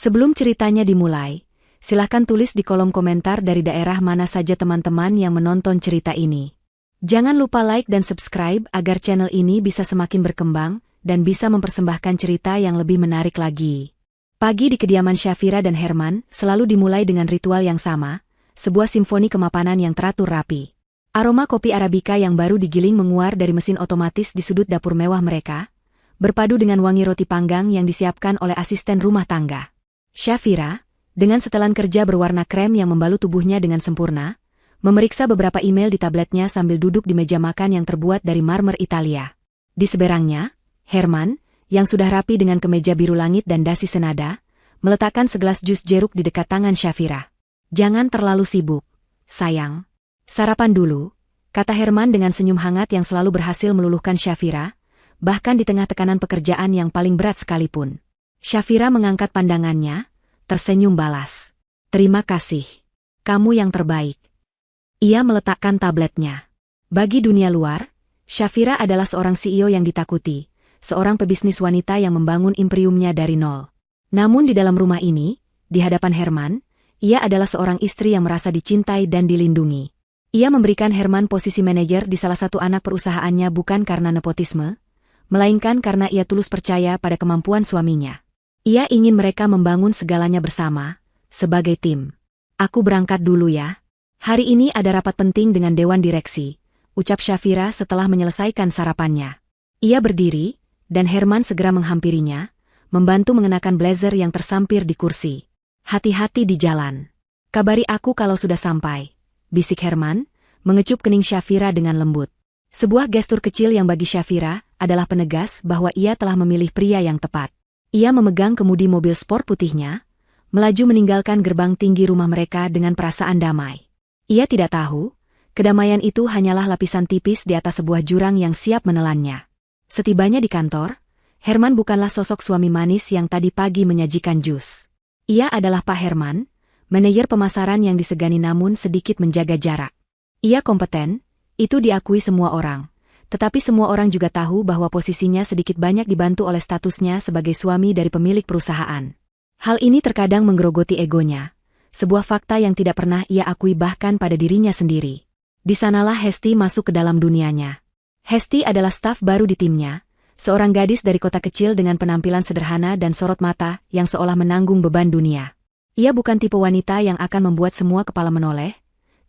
Sebelum ceritanya dimulai, silahkan tulis di kolom komentar dari daerah mana saja teman-teman yang menonton cerita ini. Jangan lupa like dan subscribe agar channel ini bisa semakin berkembang dan bisa mempersembahkan cerita yang lebih menarik lagi. Pagi di kediaman Syafira dan Herman selalu dimulai dengan ritual yang sama, sebuah simfoni kemapanan yang teratur rapi. Aroma kopi Arabica yang baru digiling menguar dari mesin otomatis di sudut dapur mewah mereka, berpadu dengan wangi roti panggang yang disiapkan oleh asisten rumah tangga. Syafira, dengan setelan kerja berwarna krem yang membalut tubuhnya dengan sempurna, memeriksa beberapa email di tabletnya sambil duduk di meja makan yang terbuat dari marmer Italia. Di seberangnya, Herman, yang sudah rapi dengan kemeja biru langit dan dasi senada, meletakkan segelas jus jeruk di dekat tangan Syafira. "Jangan terlalu sibuk, sayang. Sarapan dulu," kata Herman dengan senyum hangat yang selalu berhasil meluluhkan Syafira, bahkan di tengah tekanan pekerjaan yang paling berat sekalipun. Syafira mengangkat pandangannya, tersenyum balas. "Terima kasih. Kamu yang terbaik." Ia meletakkan tabletnya. Bagi dunia luar, Syafira adalah seorang CEO yang ditakuti, seorang pebisnis wanita yang membangun imperiumnya dari nol. Namun di dalam rumah ini, di hadapan Herman, ia adalah seorang istri yang merasa dicintai dan dilindungi. Ia memberikan Herman posisi manajer di salah satu anak perusahaannya bukan karena nepotisme, melainkan karena ia tulus percaya pada kemampuan suaminya. Ia ingin mereka membangun segalanya bersama, sebagai tim. "Aku berangkat dulu ya. Hari ini ada rapat penting dengan Dewan Direksi," ucap Syafira setelah menyelesaikan sarapannya. Ia berdiri, dan Herman segera menghampirinya, membantu mengenakan blazer yang tersampir di kursi. "Hati-hati di jalan. Kabari aku kalau sudah sampai," bisik Herman, mengecup kening Syafira dengan lembut. Sebuah gestur kecil yang bagi Syafira adalah penegas bahwa ia telah memilih pria yang tepat. Ia memegang kemudi mobil sport putihnya, melaju meninggalkan gerbang tinggi rumah mereka dengan perasaan damai. Ia tidak tahu, kedamaian itu hanyalah lapisan tipis di atas sebuah jurang yang siap menelannya. Setibanya di kantor, Herman bukanlah sosok suami manis yang tadi pagi menyajikan jus. Ia adalah Pak Herman, manajer pemasaran yang disegani namun sedikit menjaga jarak. Ia kompeten, itu diakui semua orang. Tetapi semua orang juga tahu bahwa posisinya sedikit banyak dibantu oleh statusnya sebagai suami dari pemilik perusahaan. Hal ini terkadang menggerogoti egonya, sebuah fakta yang tidak pernah ia akui bahkan pada dirinya sendiri. Di sanalah Hesti masuk ke dalam dunianya. Hesti adalah staf baru di timnya, seorang gadis dari kota kecil dengan penampilan sederhana dan sorot mata yang seolah menanggung beban dunia. Ia bukan tipe wanita yang akan membuat semua kepala menoleh,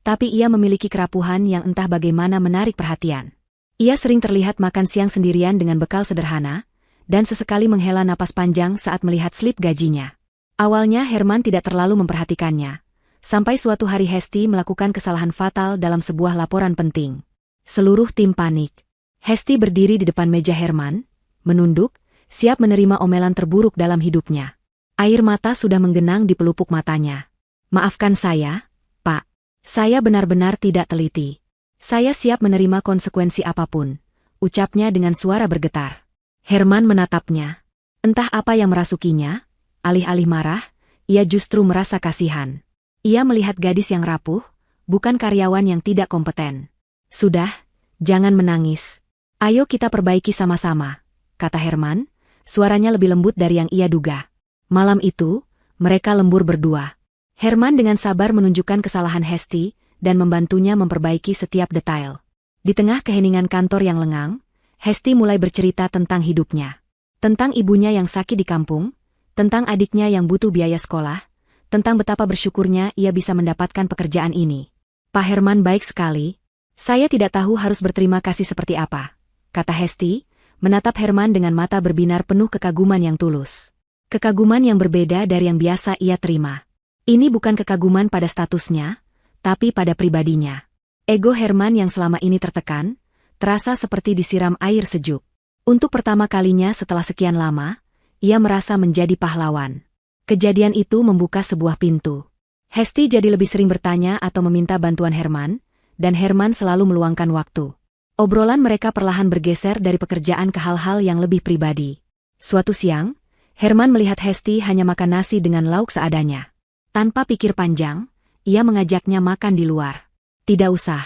tapi ia memiliki kerapuhan yang entah bagaimana menarik perhatian. Ia sering terlihat makan siang sendirian dengan bekal sederhana, dan sesekali menghela napas panjang saat melihat slip gajinya. Awalnya Herman tidak terlalu memperhatikannya, sampai suatu hari Hesti melakukan kesalahan fatal dalam sebuah laporan penting. Seluruh tim panik. Hesti berdiri di depan meja Herman, menunduk, siap menerima omelan terburuk dalam hidupnya. Air mata sudah menggenang di pelupuk matanya. "Maafkan saya, Pak. Saya benar-benar tidak teliti. Saya siap menerima konsekuensi apapun," ucapnya dengan suara bergetar. Herman menatapnya. Entah apa yang merasukinya, alih-alih marah, ia justru merasa kasihan. Ia melihat gadis yang rapuh, bukan karyawan yang tidak kompeten. "Sudah, jangan menangis. Ayo kita perbaiki sama-sama," kata Herman, suaranya lebih lembut dari yang ia duga. Malam itu, mereka lembur berdua. Herman dengan sabar menunjukkan kesalahan Hesti, dan membantunya memperbaiki setiap detail. Di tengah keheningan kantor yang lengang, Hesti mulai bercerita tentang hidupnya. Tentang ibunya yang sakit di kampung, tentang adiknya yang butuh biaya sekolah, tentang betapa bersyukurnya ia bisa mendapatkan pekerjaan ini. "Pak Herman baik sekali. Saya tidak tahu harus berterima kasih seperti apa," kata Hesti, menatap Herman dengan mata berbinar penuh kekaguman yang tulus. Kekaguman yang berbeda dari yang biasa ia terima. Ini bukan kekaguman pada statusnya, tapi pada pribadinya. Ego Herman yang selama ini tertekan, terasa seperti disiram air sejuk. Untuk pertama kalinya setelah sekian lama, ia merasa menjadi pahlawan. Kejadian itu membuka sebuah pintu. Hesti jadi lebih sering bertanya atau meminta bantuan Herman, dan Herman selalu meluangkan waktu. Obrolan mereka perlahan bergeser dari pekerjaan ke hal-hal yang lebih pribadi. Suatu siang, Herman melihat Hesti hanya makan nasi dengan lauk seadanya. Tanpa pikir panjang, ia mengajaknya makan di luar. "Tidak usah,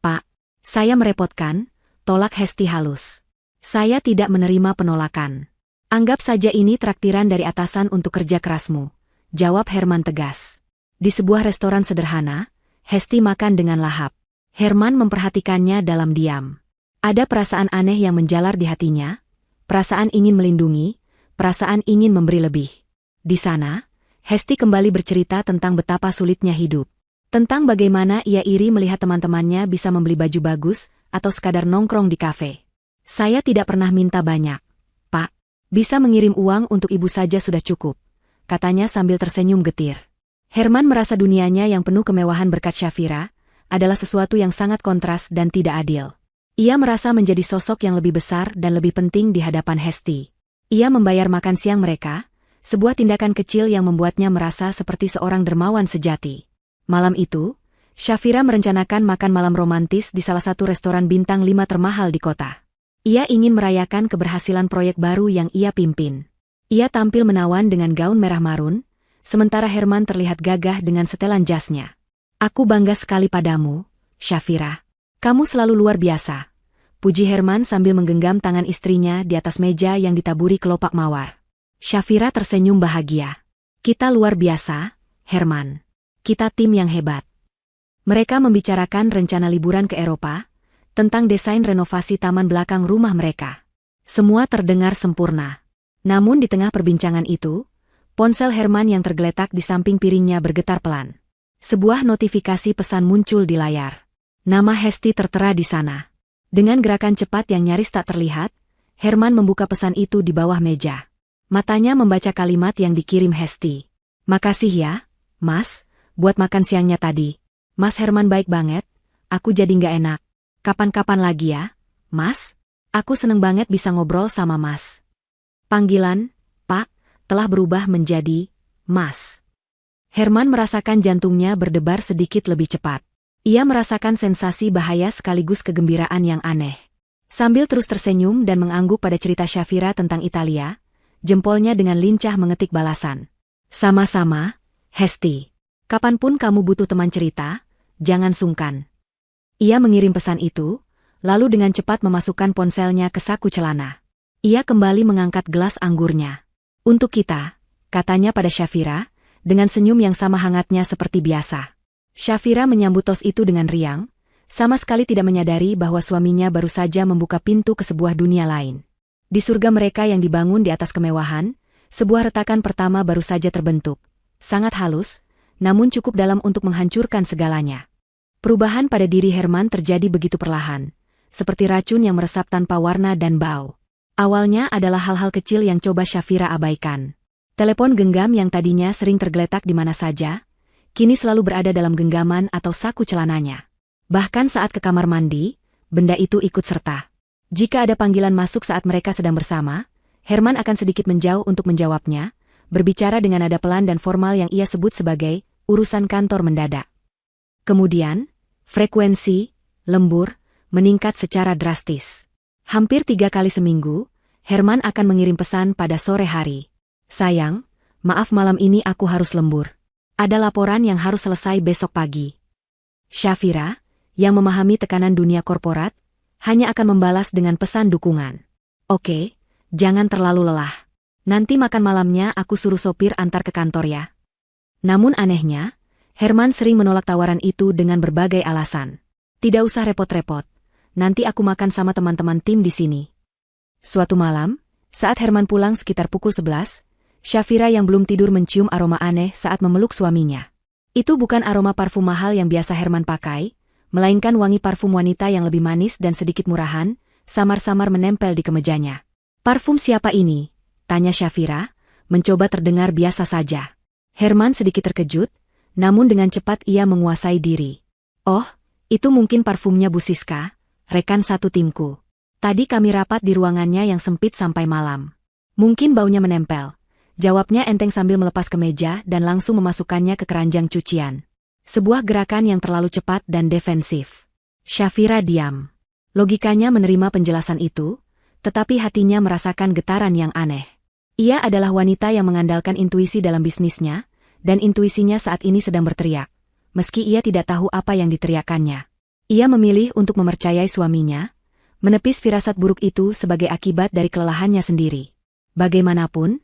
Pak. Saya merepotkan," tolak Hesti halus. "Saya tidak menerima penolakan. Anggap saja ini traktiran dari atasan untuk kerja kerasmu," jawab Herman tegas. Di sebuah restoran sederhana, Hesti makan dengan lahap. Herman memperhatikannya dalam diam. Ada perasaan aneh yang menjalar di hatinya, perasaan ingin melindungi, perasaan ingin memberi lebih. Di sana, Hesti kembali bercerita tentang betapa sulitnya hidup. Tentang bagaimana ia iri melihat teman-temannya bisa membeli baju bagus atau sekadar nongkrong di kafe. Saya tidak pernah minta banyak, Pak. Bisa mengirim uang untuk ibu saja sudah cukup, katanya sambil tersenyum getir. Herman merasa dunianya yang penuh kemewahan berkat Syafira adalah sesuatu yang sangat kontras dan tidak adil. Ia merasa menjadi sosok yang lebih besar dan lebih penting di hadapan Hesti. Ia membayar makan siang mereka, sebuah tindakan kecil yang membuatnya merasa seperti seorang dermawan sejati. Malam itu, Syafira merencanakan makan malam romantis di salah satu restoran bintang 5 termahal di kota. Ia ingin merayakan keberhasilan proyek baru yang ia pimpin. Ia tampil menawan dengan gaun merah marun, sementara Herman terlihat gagah dengan setelan jasnya. Aku bangga sekali padamu, Syafira. Kamu selalu luar biasa, puji Herman sambil menggenggam tangan istrinya di atas meja yang ditaburi kelopak mawar. Syafira tersenyum bahagia. Kita luar biasa, Herman. Kita tim yang hebat. Mereka membicarakan rencana liburan ke Eropa, tentang desain renovasi taman belakang rumah mereka. Semua terdengar sempurna. Namun di tengah perbincangan itu, ponsel Herman yang tergeletak di samping piringnya bergetar pelan. Sebuah notifikasi pesan muncul di layar. Nama Hesti tertera di sana. Dengan gerakan cepat yang nyaris tak terlihat, Herman membuka pesan itu di bawah meja. Matanya membaca kalimat yang dikirim Hesti. Makasih ya, Mas, buat makan siangnya tadi. Mas Herman baik banget, aku jadi nggak enak. Kapan-kapan lagi ya, Mas? Aku seneng banget bisa ngobrol sama Mas. Panggilan, Pak, telah berubah menjadi Mas. Herman merasakan jantungnya berdebar sedikit lebih cepat. Ia merasakan sensasi bahaya sekaligus kegembiraan yang aneh. Sambil terus tersenyum dan mengangguk pada cerita Syafira tentang Italia, jempolnya dengan lincah mengetik balasan. Sama-sama, Hesti. Kapanpun kamu butuh teman cerita, jangan sungkan. Ia mengirim pesan itu, lalu dengan cepat memasukkan ponselnya ke saku celana. Ia kembali mengangkat gelas anggurnya. Untuk kita, katanya pada Syafira, dengan senyum yang sama hangatnya seperti biasa. Syafira menyambut tos itu dengan riang, sama sekali tidak menyadari bahwa suaminya baru saja membuka pintu ke sebuah dunia lain. Di surga mereka yang dibangun di atas kemewahan, sebuah retakan pertama baru saja terbentuk. Sangat halus, namun cukup dalam untuk menghancurkan segalanya. Perubahan pada diri Herman terjadi begitu perlahan, seperti racun yang meresap tanpa warna dan bau. Awalnya adalah hal-hal kecil yang coba Syafira abaikan. Telepon genggam yang tadinya sering tergeletak di mana saja, kini selalu berada dalam genggaman atau saku celananya. Bahkan saat ke kamar mandi, benda itu ikut serta. Jika ada panggilan masuk saat mereka sedang bersama, Herman akan sedikit menjauh untuk menjawabnya, berbicara dengan nada pelan dan formal yang ia sebut sebagai urusan kantor mendadak. Kemudian, frekuensi, lembur, meningkat secara drastis. Hampir 3 kali seminggu, Herman akan mengirim pesan pada sore hari. Sayang, maaf malam ini aku harus lembur. Ada laporan yang harus selesai besok pagi. Syafira, yang memahami tekanan dunia korporat, hanya akan membalas dengan pesan dukungan. Oke, jangan terlalu lelah. Nanti makan malamnya aku suruh sopir antar ke kantor ya. Namun anehnya, Herman sering menolak tawaran itu dengan berbagai alasan. Tidak usah repot-repot, nanti aku makan sama teman-teman tim di sini. Suatu malam, saat Herman pulang sekitar pukul 11, Syafira yang belum tidur mencium aroma aneh saat memeluk suaminya. Itu bukan aroma parfum mahal yang biasa Herman pakai, melainkan wangi parfum wanita yang lebih manis dan sedikit murahan, samar-samar menempel di kemejanya. Parfum siapa ini? Tanya Syafira, mencoba terdengar biasa saja. Herman sedikit terkejut, namun dengan cepat ia menguasai diri. Oh, itu mungkin parfumnya Bu Siska, rekan satu timku. Tadi kami rapat di ruangannya yang sempit sampai malam. Mungkin baunya menempel. Jawabnya enteng sambil melepas kemeja dan langsung memasukkannya ke keranjang cucian. Sebuah gerakan yang terlalu cepat dan defensif. Syafira diam. Logikanya menerima penjelasan itu, tetapi hatinya merasakan getaran yang aneh. Ia adalah wanita yang mengandalkan intuisi dalam bisnisnya, dan intuisinya saat ini sedang berteriak, meski ia tidak tahu apa yang diteriakannya. Ia memilih untuk mempercayai suaminya, menepis firasat buruk itu sebagai akibat dari kelelahannya sendiri. Bagaimanapun,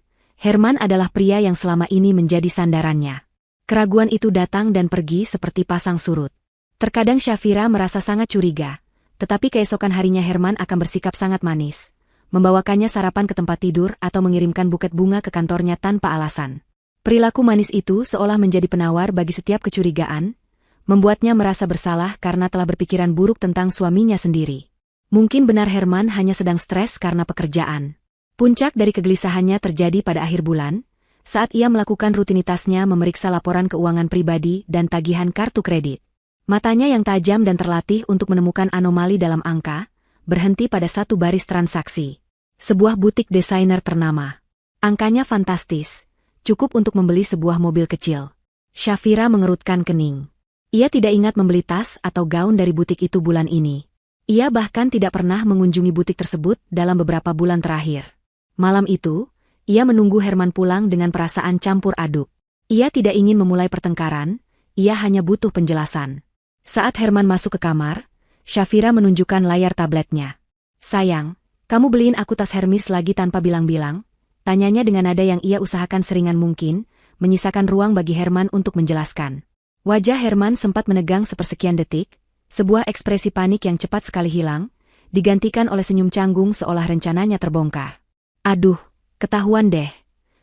Herman adalah pria yang selama ini menjadi sandarannya. Keraguan itu datang dan pergi seperti pasang surut. Terkadang Shafira merasa sangat curiga, tetapi keesokan harinya Herman akan bersikap sangat manis, membawakannya sarapan ke tempat tidur atau mengirimkan buket bunga ke kantornya tanpa alasan. Perilaku manis itu seolah menjadi penawar bagi setiap kecurigaan, membuatnya merasa bersalah karena telah berpikiran buruk tentang suaminya sendiri. Mungkin benar Herman hanya sedang stres karena pekerjaan. Puncak dari kegelisahannya terjadi pada akhir bulan, saat ia melakukan rutinitasnya memeriksa laporan keuangan pribadi dan tagihan kartu kredit. Matanya yang tajam dan terlatih untuk menemukan anomali dalam angka, berhenti pada satu baris transaksi. Sebuah butik desainer ternama. Angkanya fantastis, cukup untuk membeli sebuah mobil kecil. Shafira mengerutkan kening. Ia tidak ingat membeli tas atau gaun dari butik itu bulan ini. Ia bahkan tidak pernah mengunjungi butik tersebut dalam beberapa bulan terakhir. Malam itu, ia menunggu Herman pulang dengan perasaan campur aduk. Ia tidak ingin memulai pertengkaran, ia hanya butuh penjelasan. Saat Herman masuk ke kamar, Shafira menunjukkan layar tabletnya. "Sayang, kamu beliin aku tas Hermes lagi tanpa bilang-bilang?" Tanyanya dengan nada yang ia usahakan seringan mungkin, menyisakan ruang bagi Herman untuk menjelaskan. Wajah Herman sempat menegang sepersekian detik, sebuah ekspresi panik yang cepat sekali hilang, digantikan oleh senyum canggung seolah rencananya terbongkar. "Aduh, ketahuan deh,"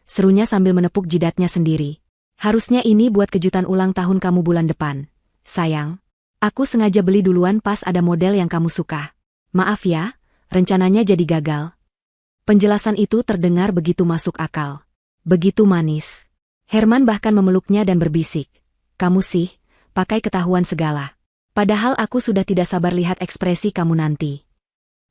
serunya sambil menepuk jidatnya sendiri. "Harusnya ini buat kejutan ulang tahun kamu bulan depan. Sayang, aku sengaja beli duluan pas ada model yang kamu suka. Maaf ya, rencananya jadi gagal." Penjelasan itu terdengar begitu masuk akal. Begitu manis. Herman bahkan memeluknya dan berbisik, "Kamu sih, pakai ketahuan segala. Padahal aku sudah tidak sabar lihat ekspresi kamu nanti."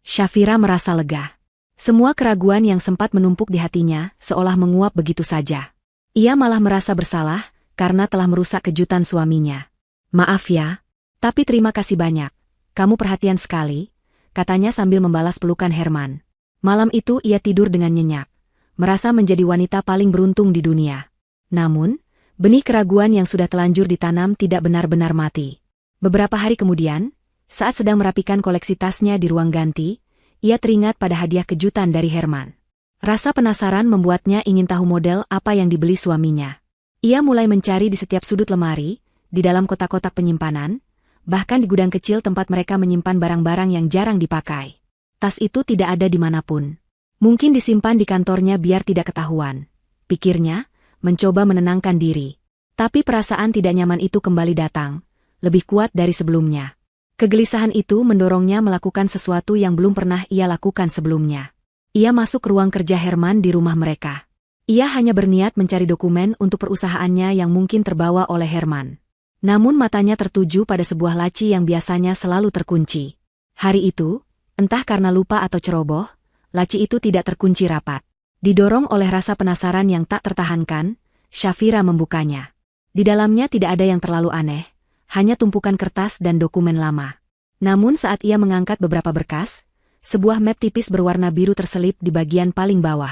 Shafira merasa lega. Semua keraguan yang sempat menumpuk di hatinya seolah menguap begitu saja. Ia malah merasa bersalah karena telah merusak kejutan suaminya. "Maaf ya, tapi terima kasih banyak. Kamu perhatian sekali," katanya sambil membalas pelukan Herman. Malam itu ia tidur dengan nyenyak, merasa menjadi wanita paling beruntung di dunia. Namun, benih keraguan yang sudah telanjur ditanam tidak benar-benar mati. Beberapa hari kemudian, saat sedang merapikan koleksi tasnya di ruang ganti, ia teringat pada hadiah kejutan dari Herman. Rasa penasaran membuatnya ingin tahu model apa yang dibeli suaminya. Ia mulai mencari di setiap sudut lemari, di dalam kotak-kotak penyimpanan, bahkan di gudang kecil tempat mereka menyimpan barang-barang yang jarang dipakai. Tas itu tidak ada dimanapun. Mungkin disimpan di kantornya biar tidak ketahuan, pikirnya, mencoba menenangkan diri. Tapi perasaan tidak nyaman itu kembali datang, lebih kuat dari sebelumnya. Kegelisahan itu mendorongnya melakukan sesuatu yang belum pernah ia lakukan sebelumnya. Ia masuk ke ruang kerja Herman di rumah mereka. Ia hanya berniat mencari dokumen untuk perusahaannya yang mungkin terbawa oleh Herman. Namun matanya tertuju pada sebuah laci yang biasanya selalu terkunci. Hari itu, entah karena lupa atau ceroboh, laci itu tidak terkunci rapat. Didorong oleh rasa penasaran yang tak tertahankan, Shafira membukanya. Di dalamnya tidak ada yang terlalu aneh, hanya tumpukan kertas dan dokumen lama. Namun saat ia mengangkat beberapa berkas, sebuah map tipis berwarna biru terselip di bagian paling bawah.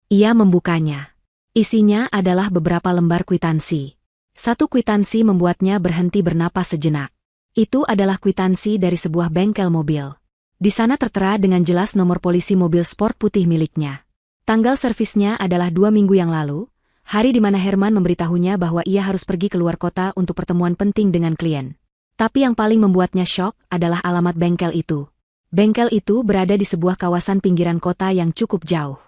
Ia membukanya. Isinya adalah beberapa lembar kwitansi. Satu kwitansi membuatnya berhenti bernapas sejenak. Itu adalah kwitansi dari sebuah bengkel mobil. Di sana tertera dengan jelas nomor polisi mobil sport putih miliknya. Tanggal servisnya adalah 2 minggu yang lalu, hari di mana Herman memberitahunya bahwa ia harus pergi keluar kota untuk pertemuan penting dengan klien. Tapi yang paling membuatnya syok adalah alamat bengkel itu. Bengkel itu berada di sebuah kawasan pinggiran kota yang cukup jauh.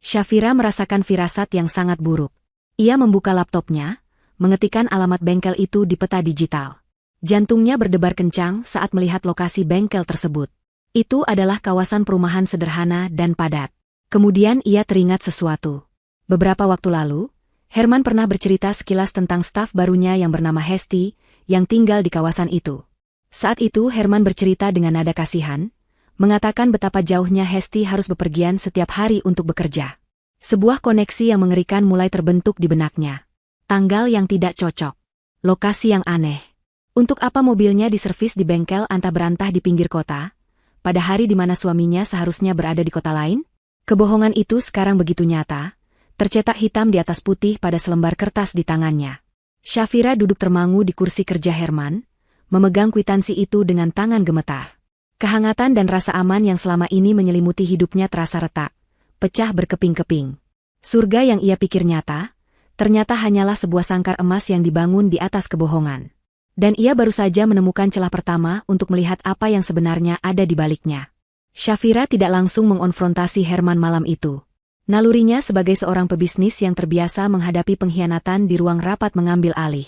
Shafira merasakan firasat yang sangat buruk. Ia membuka laptopnya, mengetikkan alamat bengkel itu di peta digital. Jantungnya berdebar kencang saat melihat lokasi bengkel tersebut. Itu adalah kawasan perumahan sederhana dan padat. Kemudian ia teringat sesuatu. Beberapa waktu lalu, Herman pernah bercerita sekilas tentang staf barunya yang bernama Hesti, yang tinggal di kawasan itu. Saat itu Herman bercerita dengan nada kasihan, mengatakan betapa jauhnya Hesti harus bepergian setiap hari untuk bekerja. Sebuah koneksi yang mengerikan mulai terbentuk di benaknya. Tanggal yang tidak cocok. Lokasi yang aneh. Untuk apa mobilnya diservis di bengkel antah-berantah di pinggir kota, pada hari di mana suaminya seharusnya berada di kota lain? Kebohongan itu sekarang begitu nyata, tercetak hitam di atas putih pada selembar kertas di tangannya. Shafira duduk termangu di kursi kerja Herman, memegang kwitansi itu dengan tangan gemetar. Kehangatan dan rasa aman yang selama ini menyelimuti hidupnya terasa retak, pecah berkeping-keping. Surga yang ia pikir nyata, ternyata hanyalah sebuah sangkar emas yang dibangun di atas kebohongan. Dan ia baru saja menemukan celah pertama untuk melihat apa yang sebenarnya ada di baliknya. Shafira tidak langsung mengonfrontasi Herman malam itu. Nalurinya sebagai seorang pebisnis yang terbiasa menghadapi pengkhianatan di ruang rapat mengambil alih.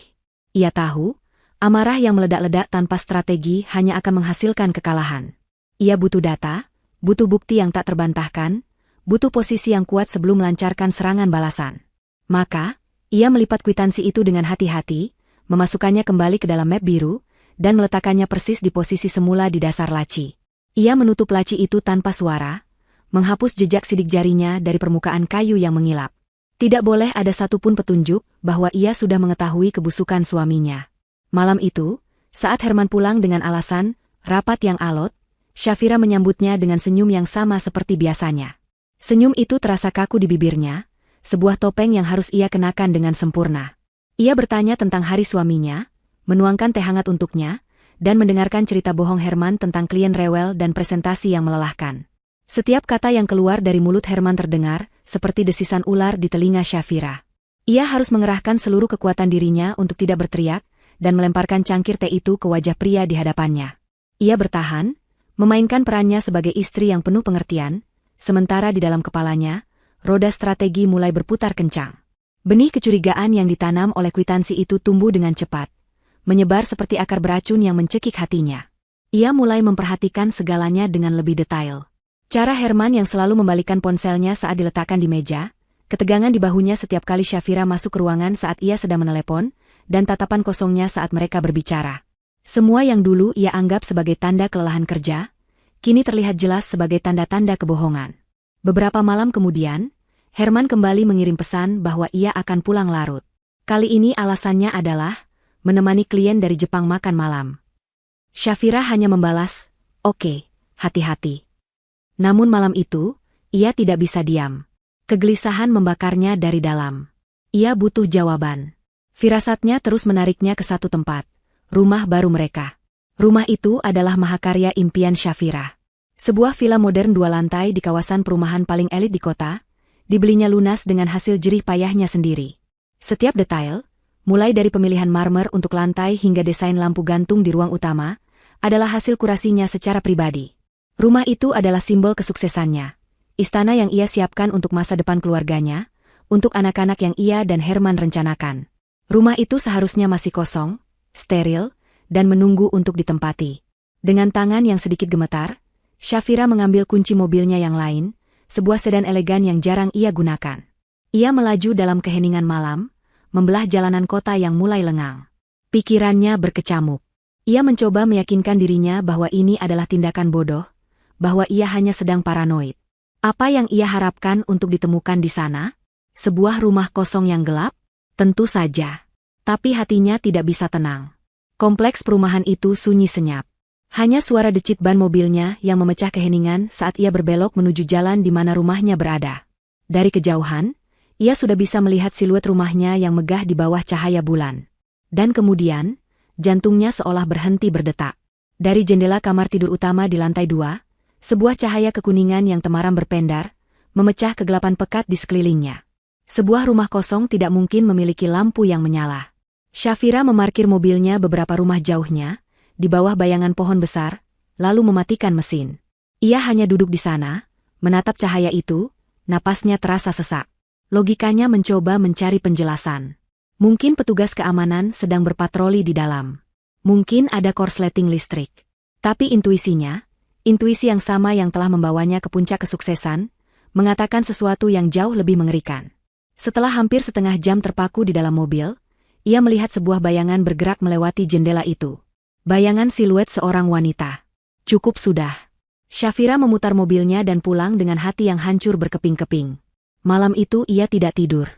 Ia tahu, amarah yang meledak-ledak tanpa strategi hanya akan menghasilkan kekalahan. Ia butuh data, butuh bukti yang tak terbantahkan, butuh posisi yang kuat sebelum melancarkan serangan balasan. Maka, ia melipat kwitansi itu dengan hati-hati, memasukkannya kembali ke dalam map biru, dan meletakkannya persis di posisi semula di dasar laci. Ia menutup laci itu tanpa suara, menghapus jejak sidik jarinya dari permukaan kayu yang mengilap. Tidak boleh ada satupun petunjuk bahwa ia sudah mengetahui kebusukan suaminya. Malam itu, saat Herman pulang dengan alasan rapat yang alot, Shafira menyambutnya dengan senyum yang sama seperti biasanya. Senyum itu terasa kaku di bibirnya, sebuah topeng yang harus ia kenakan dengan sempurna. Ia bertanya tentang hari suaminya, menuangkan teh hangat untuknya, dan mendengarkan cerita bohong Herman tentang klien rewel dan presentasi yang melelahkan. Setiap kata yang keluar dari mulut Herman terdengar seperti desisan ular di telinga Shafira. Ia harus mengerahkan seluruh kekuatan dirinya untuk tidak berteriak dan melemparkan cangkir teh itu ke wajah pria di hadapannya. Ia bertahan, memainkan perannya sebagai istri yang penuh pengertian, sementara di dalam kepalanya, roda strategi mulai berputar kencang. Benih kecurigaan yang ditanam oleh kwitansi itu tumbuh dengan cepat, menyebar seperti akar beracun yang mencekik hatinya. Ia mulai memperhatikan segalanya dengan lebih detail. Cara Herman yang selalu membalikkan ponselnya saat diletakkan di meja, ketegangan di bahunya setiap kali Shafira masuk ke ruangan saat ia sedang menelepon, dan tatapan kosongnya saat mereka berbicara. Semua yang dulu ia anggap sebagai tanda kelelahan kerja, kini terlihat jelas sebagai tanda-tanda kebohongan. Beberapa malam kemudian, Herman kembali mengirim pesan bahwa ia akan pulang larut. Kali ini alasannya adalah menemani klien dari Jepang makan malam. Shafira hanya membalas, "Oke, hati-hati." Namun malam itu, ia tidak bisa diam. Kegelisahan membakarnya dari dalam. Ia butuh jawaban. Firasatnya terus menariknya ke satu tempat, rumah baru mereka. Rumah itu adalah mahakarya impian Shafira. Sebuah villa modern 2 lantai di kawasan perumahan paling elit di kota, dibelinya lunas dengan hasil jerih payahnya sendiri. Setiap detail, mulai dari pemilihan marmer untuk lantai hingga desain lampu gantung di ruang utama, adalah hasil kurasinya secara pribadi. Rumah itu adalah simbol kesuksesannya, istana yang ia siapkan untuk masa depan keluarganya, untuk anak-anak yang ia dan Herman rencanakan. Rumah itu seharusnya masih kosong, steril, dan menunggu untuk ditempati. Dengan tangan yang sedikit gemetar, Shafira mengambil kunci mobilnya yang lain, sebuah sedan elegan yang jarang ia gunakan. Ia melaju dalam keheningan malam, membelah jalanan kota yang mulai lengang. Pikirannya berkecamuk. Ia mencoba meyakinkan dirinya bahwa ini adalah tindakan bodoh, bahwa ia hanya sedang paranoid. Apa yang ia harapkan untuk ditemukan di sana? Sebuah rumah kosong yang gelap? Tentu saja. Tapi hatinya tidak bisa tenang. Kompleks perumahan itu sunyi senyap. Hanya suara decit ban mobilnya yang memecah keheningan saat ia berbelok menuju jalan di mana rumahnya berada. Dari kejauhan, ia sudah bisa melihat siluet rumahnya yang megah di bawah cahaya bulan. Dan kemudian, jantungnya seolah berhenti berdetak. Dari jendela kamar tidur utama di lantai 2, sebuah cahaya kekuningan yang temaram berpendar, memecah kegelapan pekat di sekelilingnya. Sebuah rumah kosong tidak mungkin memiliki lampu yang menyala. Shafira memarkir mobilnya beberapa rumah jauhnya, di bawah bayangan pohon besar, lalu mematikan mesin. Ia hanya duduk di sana, menatap cahaya itu, napasnya terasa sesak. Logikanya mencoba mencari penjelasan. Mungkin petugas keamanan sedang berpatroli di dalam. Mungkin ada korsleting listrik. Tapi intuisinya, intuisi yang sama yang telah membawanya ke puncak kesuksesan, mengatakan sesuatu yang jauh lebih mengerikan. Setelah hampir setengah jam terpaku di dalam mobil, ia melihat sebuah bayangan bergerak melewati jendela itu. Bayangan siluet seorang wanita. Cukup sudah. Shafira memutar mobilnya dan pulang dengan hati yang hancur berkeping-keping. Malam itu ia tidak tidur.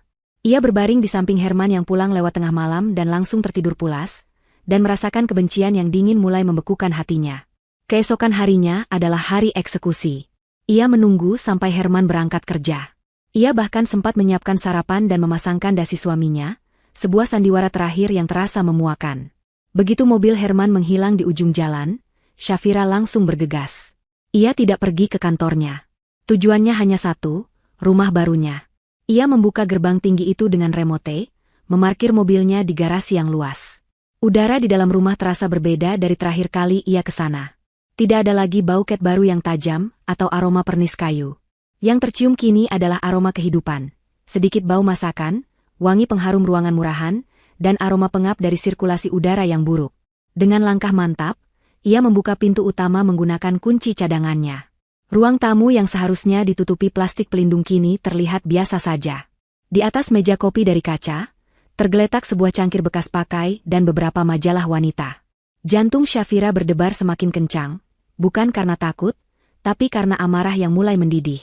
Ia berbaring di samping Herman yang pulang lewat tengah malam dan langsung tertidur pulas, dan merasakan kebencian yang dingin mulai membekukan hatinya. Keesokan harinya adalah hari eksekusi. Ia menunggu sampai Herman berangkat kerja. Ia bahkan sempat menyiapkan sarapan dan memasangkan dasi suaminya, sebuah sandiwara terakhir yang terasa memuakan. Begitu mobil Herman menghilang di ujung jalan, Shafira langsung bergegas. Ia tidak pergi ke kantornya. Tujuannya hanya satu, rumah barunya. Ia membuka gerbang tinggi itu dengan remote, memarkir mobilnya di garasi yang luas. Udara di dalam rumah terasa berbeda dari terakhir kali ia ke sana. Tidak ada lagi bau cat baru yang tajam atau aroma pernis kayu. Yang tercium kini adalah aroma kehidupan. Sedikit bau masakan, wangi pengharum ruangan murahan, dan aroma pengap dari sirkulasi udara yang buruk. Dengan langkah mantap, ia membuka pintu utama menggunakan kunci cadangannya. Ruang tamu yang seharusnya ditutupi plastik pelindung kini terlihat biasa saja. Di atas meja kopi dari kaca, tergeletak sebuah cangkir bekas pakai dan beberapa majalah wanita. Jantung Shafira berdebar semakin kencang, bukan karena takut, tapi karena amarah yang mulai mendidih.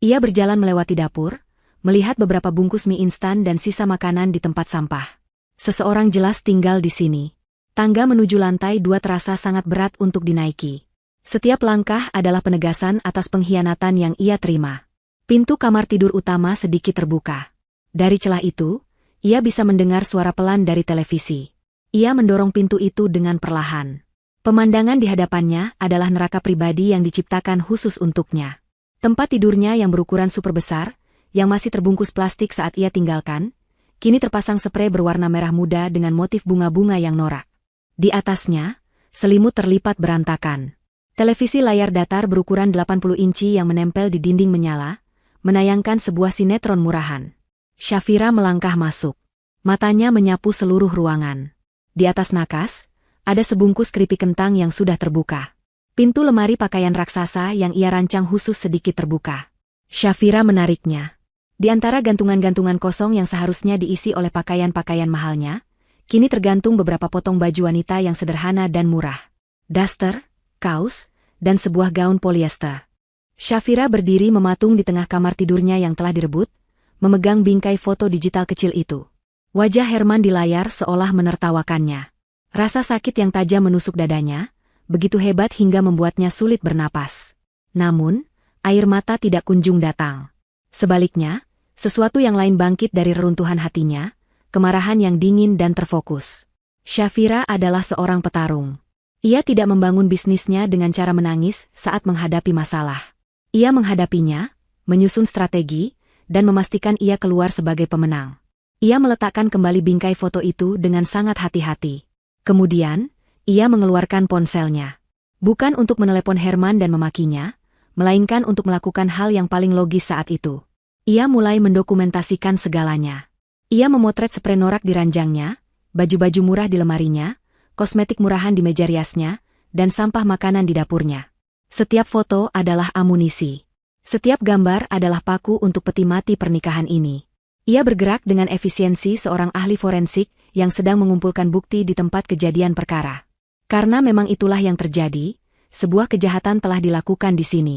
Ia berjalan melewati dapur, melihat beberapa bungkus mie instan dan sisa makanan di tempat sampah. Seseorang jelas tinggal di sini. Tangga menuju lantai 2 terasa sangat berat untuk dinaiki. Setiap langkah adalah penegasan atas pengkhianatan yang ia terima. Pintu kamar tidur utama sedikit terbuka. Dari celah itu, ia bisa mendengar suara pelan dari televisi. Ia mendorong pintu itu dengan perlahan. Pemandangan di hadapannya adalah neraka pribadi yang diciptakan khusus untuknya. Tempat tidurnya yang berukuran super besar, yang masih terbungkus plastik saat ia tinggalkan, kini terpasang sprei berwarna merah muda dengan motif bunga-bunga yang norak. Di atasnya, selimut terlipat berantakan. Televisi layar datar berukuran 80 inci yang menempel di dinding menyala, menayangkan sebuah sinetron murahan. Shafira melangkah masuk. Matanya menyapu seluruh ruangan. Di atas nakas, ada sebungkus keripik kentang yang sudah terbuka. Pintu lemari pakaian raksasa yang ia rancang khusus sedikit terbuka. Shafira menariknya. Di antara gantungan-gantungan kosong yang seharusnya diisi oleh pakaian-pakaian mahalnya, kini tergantung beberapa potong baju wanita yang sederhana dan murah. Daster, kaos, dan sebuah gaun polyester. Shafira berdiri mematung di tengah kamar tidurnya yang telah direbut, memegang bingkai foto digital kecil itu. Wajah Herman di layar seolah menertawakannya. Rasa sakit yang tajam menusuk dadanya, begitu hebat hingga membuatnya sulit bernapas. Namun, air mata tidak kunjung datang. Sebaliknya, sesuatu yang lain bangkit dari reruntuhan hatinya, kemarahan yang dingin dan terfokus. Shafira adalah seorang petarung. Ia tidak membangun bisnisnya dengan cara menangis saat menghadapi masalah. Ia menghadapinya, menyusun strategi, dan memastikan ia keluar sebagai pemenang. Ia meletakkan kembali bingkai foto itu dengan sangat hati-hati. Kemudian, ia mengeluarkan ponselnya. Bukan untuk menelepon Herman dan memakinya, melainkan untuk melakukan hal yang paling logis saat itu. Ia mulai mendokumentasikan segalanya. Ia memotret sprei norak di ranjangnya, baju-baju murah di lemarinya, kosmetik murahan di meja riasnya, dan sampah makanan di dapurnya. Setiap foto adalah amunisi. Setiap gambar adalah paku untuk peti mati pernikahan ini. Ia bergerak dengan efisiensi seorang ahli forensik yang sedang mengumpulkan bukti di tempat kejadian perkara. Karena memang itulah yang terjadi, sebuah kejahatan telah dilakukan di sini.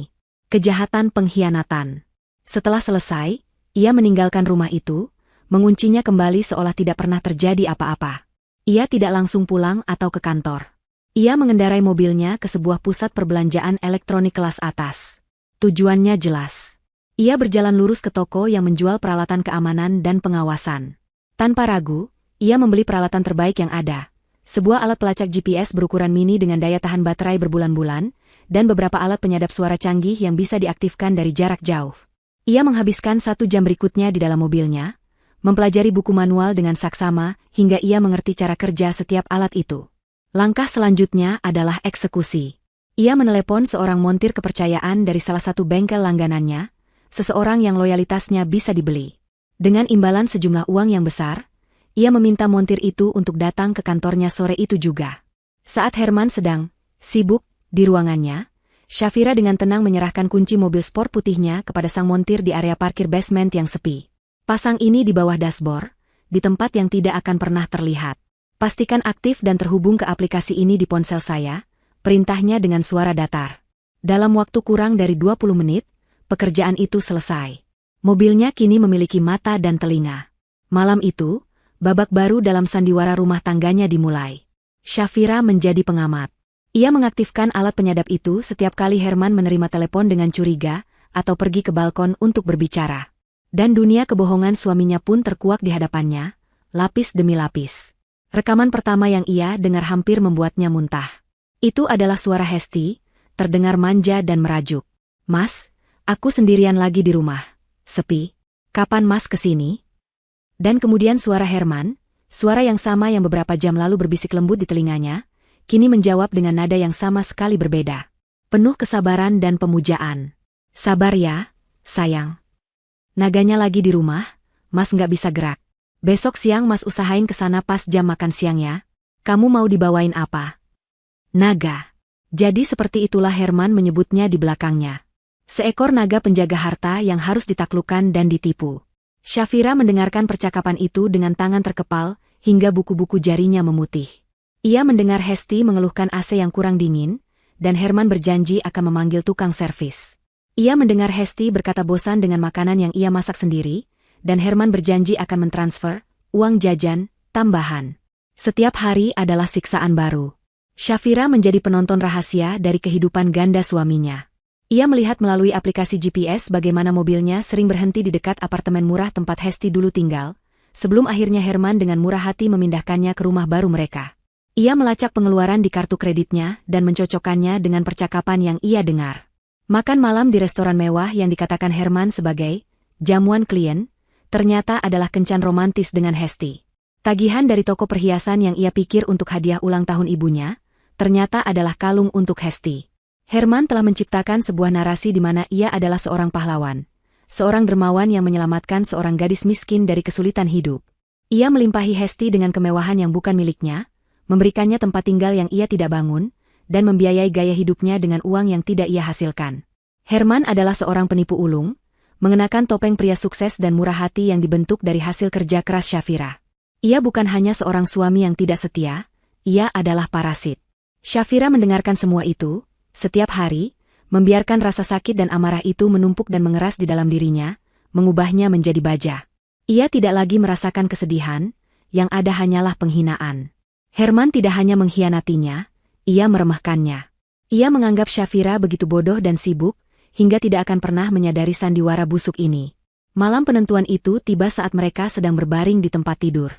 Kejahatan pengkhianatan. Setelah selesai, ia meninggalkan rumah itu, menguncinya kembali seolah tidak pernah terjadi apa-apa. Ia tidak langsung pulang atau ke kantor. Ia mengendarai mobilnya ke sebuah pusat perbelanjaan elektronik kelas atas. Tujuannya jelas. Ia berjalan lurus ke toko yang menjual peralatan keamanan dan pengawasan. Tanpa ragu, ia membeli peralatan terbaik yang ada. Sebuah alat pelacak GPS berukuran mini dengan daya tahan baterai berbulan-bulan, dan beberapa alat penyadap suara canggih yang bisa diaktifkan dari jarak jauh. Ia menghabiskan 1 jam berikutnya di dalam mobilnya, mempelajari buku manual dengan saksama hingga ia mengerti cara kerja setiap alat itu. Langkah selanjutnya adalah eksekusi. Ia menelepon seorang montir kepercayaan dari salah satu bengkel langganannya, seseorang yang loyalitasnya bisa dibeli. Dengan imbalan sejumlah uang yang besar, ia meminta montir itu untuk datang ke kantornya sore itu juga. Saat Herman sedang sibuk di ruangannya, Shafira dengan tenang menyerahkan kunci mobil sport putihnya kepada sang montir di area parkir basement yang sepi. Pasang ini di bawah dashboard, di tempat yang tidak akan pernah terlihat. Pastikan aktif dan terhubung ke aplikasi ini di ponsel saya, perintahnya dengan suara datar. Dalam waktu kurang dari 20 menit, pekerjaan itu selesai. Mobilnya kini memiliki mata dan telinga. Malam itu, babak baru dalam sandiwara rumah tangganya dimulai. Shafira menjadi pengamat. Ia mengaktifkan alat penyadap itu setiap kali Herman menerima telepon dengan curiga, atau pergi ke balkon untuk berbicara. Dan dunia kebohongan suaminya pun terkuak di hadapannya, lapis demi lapis. Rekaman pertama yang ia dengar hampir membuatnya muntah. Itu adalah suara Hesti, terdengar manja dan merajuk. "Mas, aku sendirian lagi di rumah. Sepi. Kapan Mas kesini? Dan kemudian suara Herman, suara yang sama yang beberapa jam lalu berbisik lembut di telinganya, kini menjawab dengan nada yang sama sekali berbeda. Penuh kesabaran dan pemujaan. Sabar ya, sayang. Naganya lagi di rumah, Mas nggak bisa gerak. Besok siang Mas usahain kesana pas jam makan siang ya. Kamu mau dibawain apa? Naga. Jadi seperti itulah Herman menyebutnya di belakangnya. Seekor naga penjaga harta yang harus ditaklukkan dan ditipu. Syafira mendengarkan percakapan itu dengan tangan terkepal, hingga buku-buku jarinya memutih. Ia mendengar Hesti mengeluhkan AC yang kurang dingin, dan Herman berjanji akan memanggil tukang servis. Ia mendengar Hesti berkata bosan dengan makanan yang ia masak sendiri, dan Herman berjanji akan mentransfer uang jajan tambahan. Setiap hari adalah siksaan baru. Syafira menjadi penonton rahasia dari kehidupan ganda suaminya. Ia melihat melalui aplikasi GPS bagaimana mobilnya sering berhenti di dekat apartemen murah tempat Hesti dulu tinggal, sebelum akhirnya Herman dengan murah hati memindahkannya ke rumah baru mereka. Ia melacak pengeluaran di kartu kreditnya dan mencocokkannya dengan percakapan yang ia dengar. Makan malam di restoran mewah yang dikatakan Herman sebagai jamuan klien, ternyata adalah kencan romantis dengan Hesti. Tagihan dari toko perhiasan yang ia pikir untuk hadiah ulang tahun ibunya, ternyata adalah kalung untuk Hesti. Herman telah menciptakan sebuah narasi di mana ia adalah seorang pahlawan, seorang dermawan yang menyelamatkan seorang gadis miskin dari kesulitan hidup. Ia melimpahi Hesti dengan kemewahan yang bukan miliknya, memberikannya tempat tinggal yang ia tidak bangun, dan membiayai gaya hidupnya dengan uang yang tidak ia hasilkan. Herman adalah seorang penipu ulung, mengenakan topeng pria sukses dan murah hati yang dibentuk dari hasil kerja keras Syafira. Ia bukan hanya seorang suami yang tidak setia, ia adalah parasit. Syafira mendengarkan semua itu, setiap hari, membiarkan rasa sakit dan amarah itu menumpuk dan mengeras di dalam dirinya, mengubahnya menjadi baja. Ia tidak lagi merasakan kesedihan, yang ada hanyalah penghinaan. Herman tidak hanya mengkhianatinya, ia meremehkannya. Ia menganggap Syafira begitu bodoh dan sibuk, hingga tidak akan pernah menyadari sandiwara busuk ini. Malam penentuan itu tiba saat mereka sedang berbaring di tempat tidur.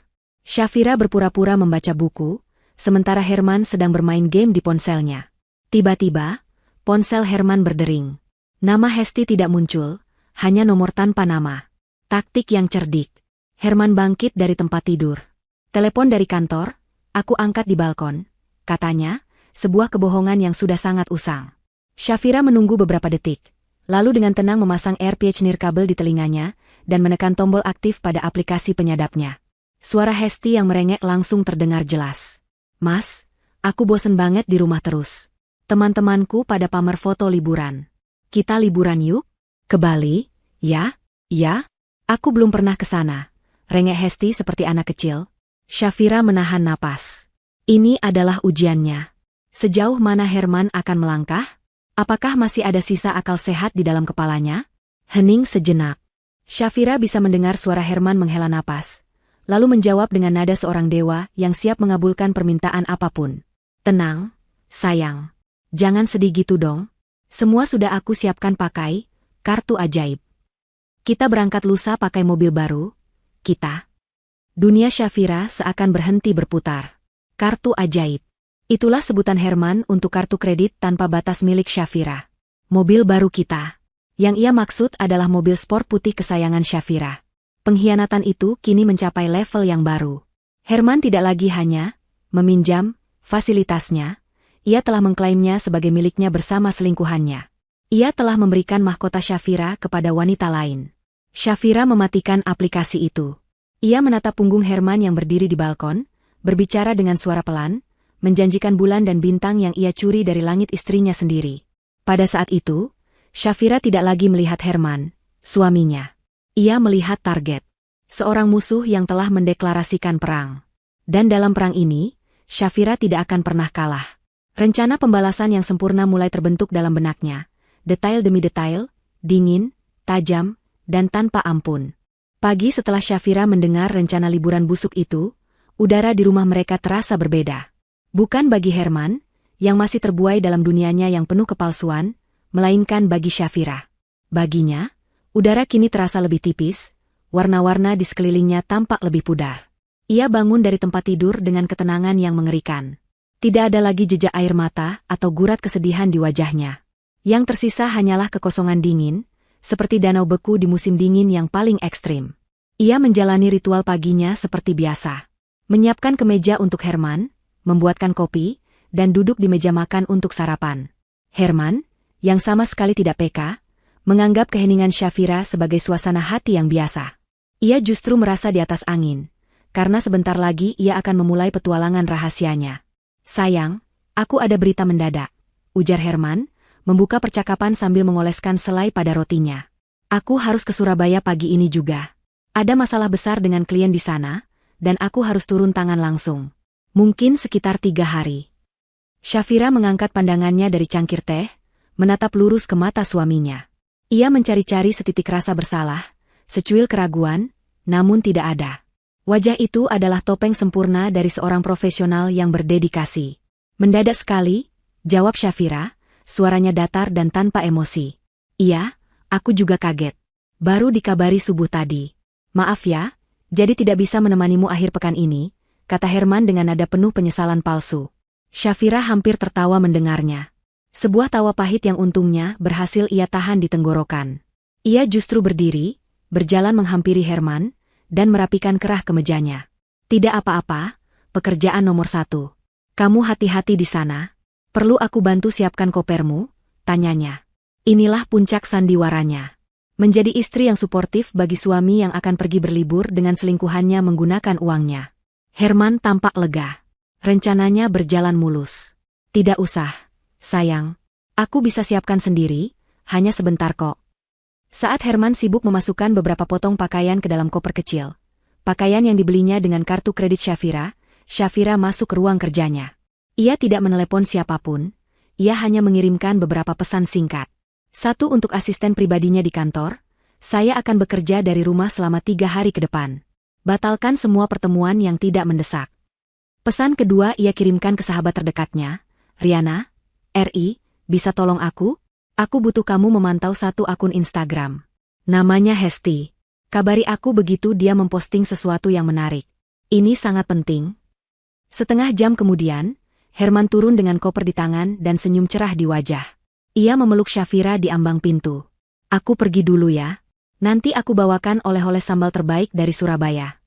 Syafira berpura-pura membaca buku, sementara Herman sedang bermain game di ponselnya. Tiba-tiba, ponsel Herman berdering. Nama Hesti tidak muncul, hanya nomor tanpa nama. Taktik yang cerdik. Herman bangkit dari tempat tidur. Telepon dari kantor, aku angkat di balkon, katanya, sebuah kebohongan yang sudah sangat usang. Syafira menunggu beberapa detik, lalu dengan tenang memasang AirPods nirkabel di telinganya, dan menekan tombol aktif pada aplikasi penyadapnya. Suara Hesti yang merengek langsung terdengar jelas. Mas, aku bosen banget di rumah terus. Teman-temanku pada pamer foto liburan. Kita liburan yuk? Ke Bali? Ya? Ya? Aku belum pernah ke sana. Rengek Hesti seperti anak kecil. Syafira menahan napas. Ini adalah ujiannya. Sejauh mana Herman akan melangkah? Apakah masih ada sisa akal sehat di dalam kepalanya? Hening sejenak. Syafira bisa mendengar suara Herman menghela napas, lalu menjawab dengan nada seorang dewa yang siap mengabulkan permintaan apapun. Tenang, sayang. Jangan sedih gitu dong. Semua sudah aku siapkan pakai kartu ajaib. Kita berangkat lusa pakai mobil baru. Kita. Dunia Syafira seakan berhenti berputar. Kartu ajaib. Itulah sebutan Herman untuk kartu kredit tanpa batas milik Syafira. Mobil baru kita. Yang ia maksud adalah mobil sport putih kesayangan Syafira. Pengkhianatan itu kini mencapai level yang baru. Herman tidak lagi hanya meminjam fasilitasnya. Ia telah mengklaimnya sebagai miliknya bersama selingkuhannya. Ia telah memberikan mahkota Syafira kepada wanita lain. Syafira mematikan aplikasi itu. Ia menatap punggung Herman yang berdiri di balkon, berbicara dengan suara pelan, menjanjikan bulan dan bintang yang ia curi dari langit istrinya sendiri. Pada saat itu, Syafira tidak lagi melihat Herman, suaminya. Ia melihat target. Seorang musuh yang telah mendeklarasikan perang. Dan dalam perang ini, Syafira tidak akan pernah kalah. Rencana pembalasan yang sempurna mulai terbentuk dalam benaknya, detail demi detail, dingin, tajam, dan tanpa ampun. Pagi setelah Syafira mendengar rencana liburan busuk itu, udara di rumah mereka terasa berbeda. Bukan bagi Herman, yang masih terbuai dalam dunianya yang penuh kepalsuan, melainkan bagi Syafira. Baginya, udara kini terasa lebih tipis, warna-warna di sekelilingnya tampak lebih pudar. Ia bangun dari tempat tidur dengan ketenangan yang mengerikan. Tidak ada lagi jejak air mata atau gurat kesedihan di wajahnya. Yang tersisa hanyalah kekosongan dingin, seperti danau beku di musim dingin yang paling ekstrim. Ia menjalani ritual paginya seperti biasa. Menyiapkan kemeja untuk Herman, membuatkan kopi, dan duduk di meja makan untuk sarapan. Herman, yang sama sekali tidak peka, menganggap keheningan Shafira sebagai suasana hati yang biasa. Ia justru merasa di atas angin, karena sebentar lagi ia akan memulai petualangan rahasianya. Sayang, aku ada berita mendadak, ujar Herman, membuka percakapan sambil mengoleskan selai pada rotinya. Aku harus ke Surabaya pagi ini juga. Ada masalah besar dengan klien di sana, dan aku harus turun tangan langsung. Mungkin sekitar 3 hari. Shafira mengangkat pandangannya dari cangkir teh, menatap lurus ke mata suaminya. Ia mencari-cari setitik rasa bersalah, secuil keraguan, namun tidak ada. Wajah itu adalah topeng sempurna dari seorang profesional yang berdedikasi. Mendadak sekali, jawab Shafira, suaranya datar dan tanpa emosi. Iya, aku juga kaget. Baru dikabari subuh tadi. Maaf ya, jadi tidak bisa menemanimu akhir pekan ini, kata Herman dengan nada penuh penyesalan palsu. Shafira hampir tertawa mendengarnya. Sebuah tawa pahit yang untungnya berhasil ia tahan di tenggorokan. Ia justru berdiri, berjalan menghampiri Herman, dan merapikan kerah kemejanya. Tidak apa-apa, pekerjaan nomor 1. Kamu hati-hati di sana. Perlu aku bantu siapkan kopermu? Tanyanya. Inilah puncak sandiwaranya. Menjadi istri yang suportif bagi suami yang akan pergi berlibur dengan selingkuhannya menggunakan uangnya. Herman tampak lega. Rencananya berjalan mulus. Tidak usah, sayang. Aku bisa siapkan sendiri, hanya sebentar kok. Saat Herman sibuk memasukkan beberapa potong pakaian ke dalam koper kecil, pakaian yang dibelinya dengan kartu kredit Shafira, Shafira masuk ke ruang kerjanya. Ia tidak menelepon siapapun, ia hanya mengirimkan beberapa pesan singkat. 1 untuk asisten pribadinya di kantor, saya akan bekerja dari rumah selama 3 hari ke depan. Batalkan semua pertemuan yang tidak mendesak. Pesan kedua ia kirimkan ke sahabat terdekatnya, Riana, RI, bisa tolong aku? Aku butuh kamu memantau 1 akun Instagram. Namanya Hesti. Kabari aku begitu dia memposting sesuatu yang menarik. Ini sangat penting. Setengah jam kemudian, Herman turun dengan koper di tangan dan senyum cerah di wajah. Ia memeluk Shafira di ambang pintu. Aku pergi dulu ya. Nanti aku bawakan oleh-oleh sambal terbaik dari Surabaya.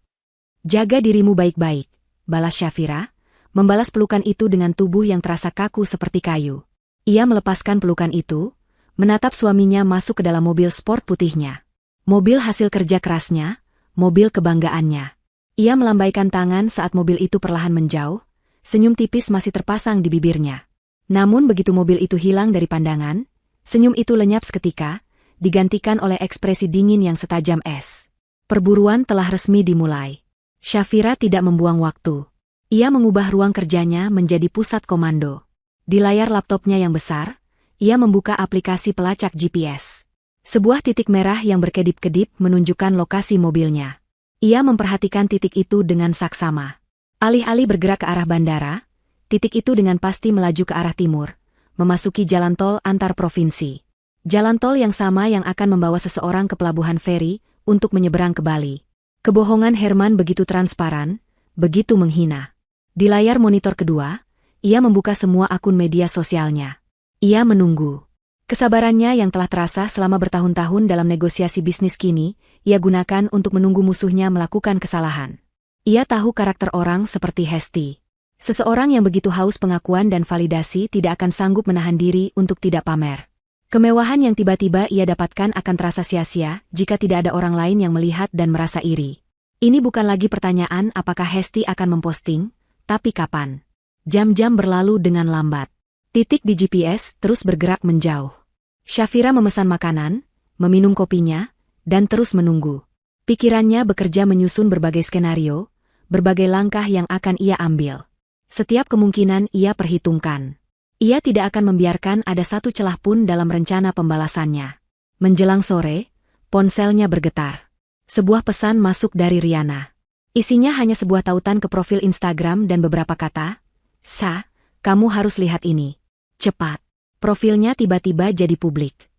Jaga dirimu baik-baik, balas Shafira, membalas pelukan itu dengan tubuh yang terasa kaku seperti kayu. Ia melepaskan pelukan itu, menatap suaminya masuk ke dalam mobil sport putihnya. Mobil hasil kerja kerasnya, mobil kebanggaannya. Ia melambaikan tangan saat mobil itu perlahan menjauh, senyum tipis masih terpasang di bibirnya. Namun begitu mobil itu hilang dari pandangan, senyum itu lenyap seketika, digantikan oleh ekspresi dingin yang setajam es. Perburuan telah resmi dimulai. Shafira tidak membuang waktu. Ia mengubah ruang kerjanya menjadi pusat komando. Di layar laptopnya yang besar, ia membuka aplikasi pelacak GPS. Sebuah titik merah yang berkedip-kedip menunjukkan lokasi mobilnya. Ia memperhatikan titik itu dengan saksama. Alih-alih bergerak ke arah bandara, titik itu dengan pasti melaju ke arah timur, memasuki jalan tol antar provinsi. Jalan tol yang sama yang akan membawa seseorang ke pelabuhan feri untuk menyeberang ke Bali. Kebohongan Herman begitu transparan, begitu menghina. Di layar monitor kedua, ia membuka semua akun media sosialnya. Ia menunggu. Kesabarannya yang telah terasa selama bertahun-tahun dalam negosiasi bisnis kini, ia gunakan untuk menunggu musuhnya melakukan kesalahan. Ia tahu karakter orang seperti Hesti. Seseorang yang begitu haus pengakuan dan validasi tidak akan sanggup menahan diri untuk tidak pamer. Kemewahan yang tiba-tiba ia dapatkan akan terasa sia-sia jika tidak ada orang lain yang melihat dan merasa iri. Ini bukan lagi pertanyaan apakah Hesti akan memposting, tapi kapan. Jam-jam berlalu dengan lambat. Titik di GPS terus bergerak menjauh. Shafira memesan makanan, meminum kopinya, dan terus menunggu. Pikirannya bekerja menyusun berbagai skenario, berbagai langkah yang akan ia ambil. Setiap kemungkinan ia perhitungkan. Ia tidak akan membiarkan ada satu celah pun dalam rencana pembalasannya. Menjelang sore, ponselnya bergetar. Sebuah pesan masuk dari Riana. Isinya hanya sebuah tautan ke profil Instagram dan beberapa kata, "Sa, kamu harus lihat ini. Cepat." Profilnya tiba-tiba jadi publik.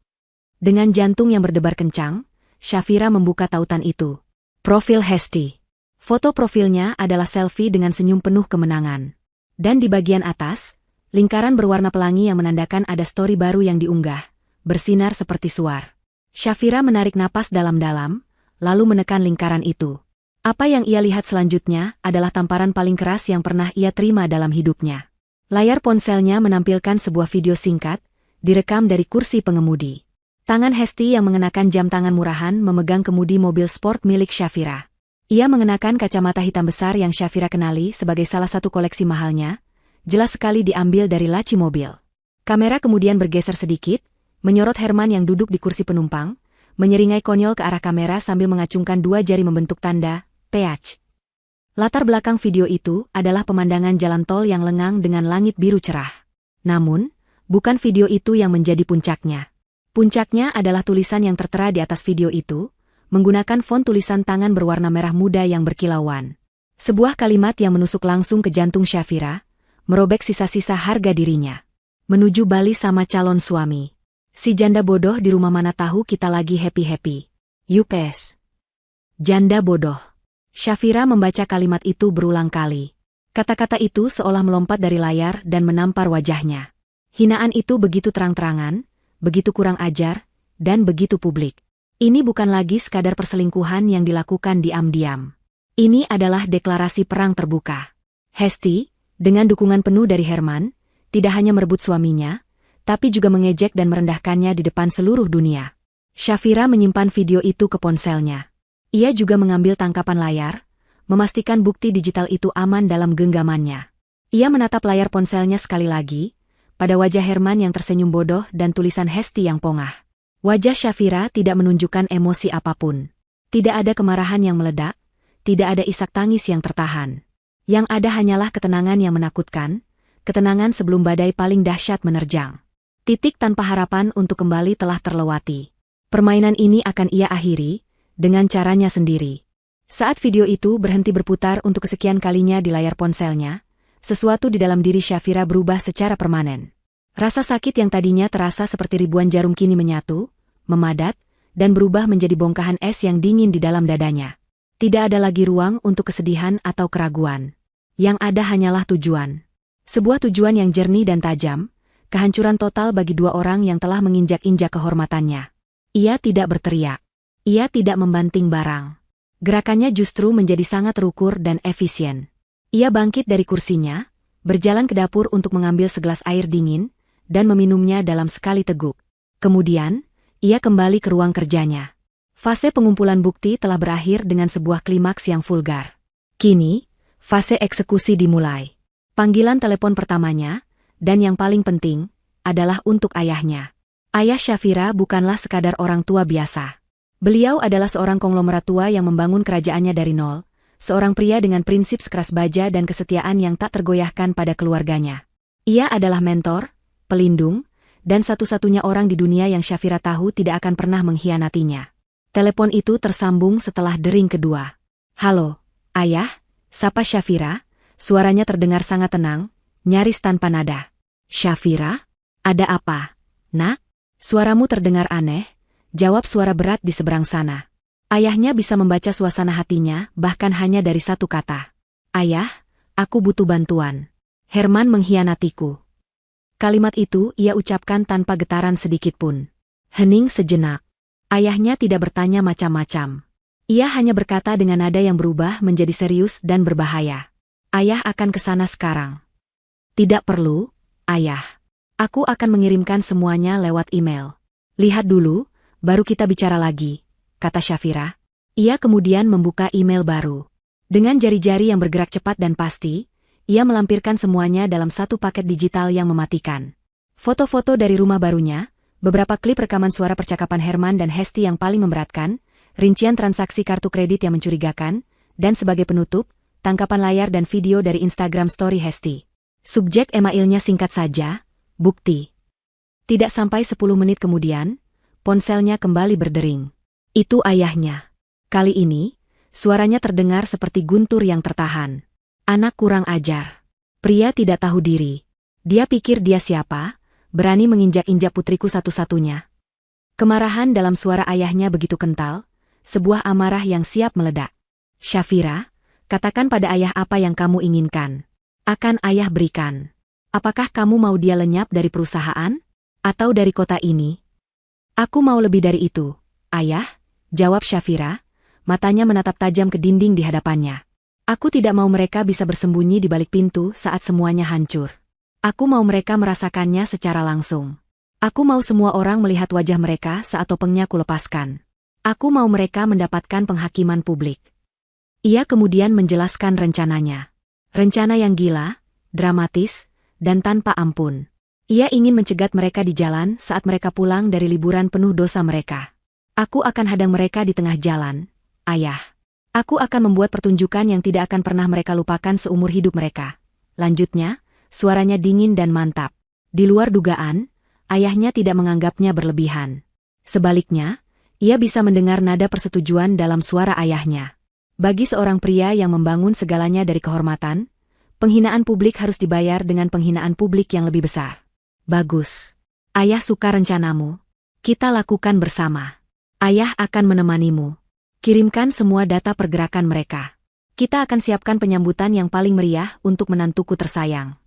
Dengan jantung yang berdebar kencang, Shafira membuka tautan itu. Profil Hesti. Foto profilnya adalah selfie dengan senyum penuh kemenangan. Dan di bagian atas, lingkaran berwarna pelangi yang menandakan ada story baru yang diunggah, bersinar seperti suar. Syafira menarik napas dalam-dalam, lalu menekan lingkaran itu. Apa yang ia lihat selanjutnya adalah tamparan paling keras yang pernah ia terima dalam hidupnya. Layar ponselnya menampilkan sebuah video singkat, direkam dari kursi pengemudi. Tangan Hesti yang mengenakan jam tangan murahan memegang kemudi mobil sport milik Syafira. Ia mengenakan kacamata hitam besar yang Syafira kenali sebagai salah satu koleksi mahalnya, jelas sekali diambil dari laci mobil. Kamera kemudian bergeser sedikit, menyorot Herman yang duduk di kursi penumpang, menyeringai konyol ke arah kamera sambil mengacungkan dua jari membentuk tanda, PH. Latar belakang video itu adalah pemandangan jalan tol yang lengang dengan langit biru cerah. Namun, bukan video itu yang menjadi puncaknya. Puncaknya adalah tulisan yang tertera di atas video itu, menggunakan font tulisan tangan berwarna merah muda yang berkilauan. Sebuah kalimat yang menusuk langsung ke jantung Syafira, merobek sisa-sisa harga dirinya. Menuju Bali sama calon suami. Si janda bodoh di rumah mana tahu kita lagi happy-happy. Yupes. Janda bodoh. Syafira membaca kalimat itu berulang kali. Kata-kata itu seolah melompat dari layar dan menampar wajahnya. Hinaan itu begitu terang-terangan, begitu kurang ajar, dan begitu publik. Ini bukan lagi sekadar perselingkuhan yang dilakukan diam-diam. Ini adalah deklarasi perang terbuka. Hesti, dengan dukungan penuh dari Herman, tidak hanya merebut suaminya, tapi juga mengejek dan merendahkannya di depan seluruh dunia. Syafira menyimpan video itu ke ponselnya. Ia juga mengambil tangkapan layar, memastikan bukti digital itu aman dalam genggamannya. Ia menatap layar ponselnya sekali lagi, pada wajah Herman yang tersenyum bodoh dan tulisan Hesti yang pongah. Wajah Syafira tidak menunjukkan emosi apapun. Tidak ada kemarahan yang meledak, tidak ada isak tangis yang tertahan. Yang ada hanyalah ketenangan yang menakutkan, ketenangan sebelum badai paling dahsyat menerjang. Titik tanpa harapan untuk kembali telah terlewati. Permainan ini akan ia akhiri, dengan caranya sendiri. Saat video itu berhenti berputar untuk kesekian kalinya di layar ponselnya, sesuatu di dalam diri Syafira berubah secara permanen. Rasa sakit yang tadinya terasa seperti ribuan jarum kini menyatu, memadat, dan berubah menjadi bongkahan es yang dingin di dalam dadanya. Tidak ada lagi ruang untuk kesedihan atau keraguan. Yang ada hanyalah tujuan. Sebuah tujuan yang jernih dan tajam, kehancuran total bagi dua orang yang telah menginjak-injak kehormatannya. Ia tidak berteriak. Ia tidak membanting barang. Gerakannya justru menjadi sangat terukur dan efisien. Ia bangkit dari kursinya, berjalan ke dapur untuk mengambil segelas air dingin, dan meminumnya dalam sekali teguk. Kemudian, ia kembali ke ruang kerjanya. Fase pengumpulan bukti telah berakhir dengan sebuah klimaks yang vulgar. Kini, fase eksekusi dimulai. Panggilan telepon pertamanya, dan yang paling penting, adalah untuk ayahnya. Ayah Syafira bukanlah sekadar orang tua biasa. Beliau adalah seorang konglomerat tua yang membangun kerajaannya dari nol, seorang pria dengan prinsip sekeras baja dan kesetiaan yang tak tergoyahkan pada keluarganya. Ia adalah mentor, pelindung, dan satu-satunya orang di dunia yang Syafira tahu tidak akan pernah mengkhianatinya. Telepon itu tersambung setelah dering kedua. "Halo, Ayah," sapa Syafira, suaranya terdengar sangat tenang, nyaris tanpa nada. "Syafira? Ada apa, Nak?" "Suaramu terdengar aneh," jawab suara berat di seberang sana. Ayahnya bisa membaca suasana hatinya bahkan hanya dari satu kata. "Ayah, aku butuh bantuan. Herman mengkhianatiku." Kalimat itu ia ucapkan tanpa getaran sedikitpun. Hening sejenak. Ayahnya tidak bertanya macam-macam. Ia hanya berkata dengan nada yang berubah menjadi serius dan berbahaya. "Ayah akan ke sana sekarang." "Tidak perlu, Ayah. Aku akan mengirimkan semuanya lewat email. Lihat dulu, baru kita bicara lagi," kata Syafira. Ia kemudian membuka email baru. Dengan jari-jari yang bergerak cepat dan pasti, ia melampirkan semuanya dalam satu paket digital yang mematikan. Foto-foto dari rumah barunya, beberapa klip rekaman suara percakapan Herman dan Hesti yang paling memberatkan, rincian transaksi kartu kredit yang mencurigakan, dan sebagai penutup, tangkapan layar dan video dari Instagram Story Hesti. Subjek emailnya singkat saja, bukti. Tidak sampai 10 menit kemudian, ponselnya kembali berdering. Itu ayahnya. Kali ini, suaranya terdengar seperti guntur yang tertahan. "Anak kurang ajar. Pria tidak tahu diri. Dia pikir dia siapa, berani menginjak-injak putriku satu-satunya." Kemarahan dalam suara ayahnya begitu kental, sebuah amarah yang siap meledak. "Syafira, katakan pada ayah apa yang kamu inginkan. Akan ayah berikan. Apakah kamu mau dia lenyap dari perusahaan? Atau dari kota ini?" "Aku mau lebih dari itu," Ayah, jawab Syafira, matanya menatap tajam ke dinding di hadapannya. Aku tidak mau mereka bisa bersembunyi di balik pintu saat semuanya hancur. Aku mau mereka merasakannya secara langsung. Aku mau semua orang melihat wajah mereka saat topengnya kulepaskan. Aku mau mereka mendapatkan penghakiman publik. Ia kemudian menjelaskan rencananya. Rencana yang gila, dramatis, dan tanpa ampun. Ia ingin mencegat mereka di jalan saat mereka pulang dari liburan penuh dosa mereka. Aku akan hadang mereka di tengah jalan, Ayah. Aku akan membuat pertunjukan yang tidak akan pernah mereka lupakan seumur hidup mereka. Lanjutnya, suaranya dingin dan mantap. Di luar dugaan, ayahnya tidak menganggapnya berlebihan. Sebaliknya, ia bisa mendengar nada persetujuan dalam suara ayahnya. Bagi seorang pria yang membangun segalanya dari kehormatan, penghinaan publik harus dibayar dengan penghinaan publik yang lebih besar. Bagus. Ayah suka rencanamu. Kita lakukan bersama. Ayah akan menemanimu. Kirimkan semua data pergerakan mereka. Kita akan siapkan penyambutan yang paling meriah untuk menantuku tersayang.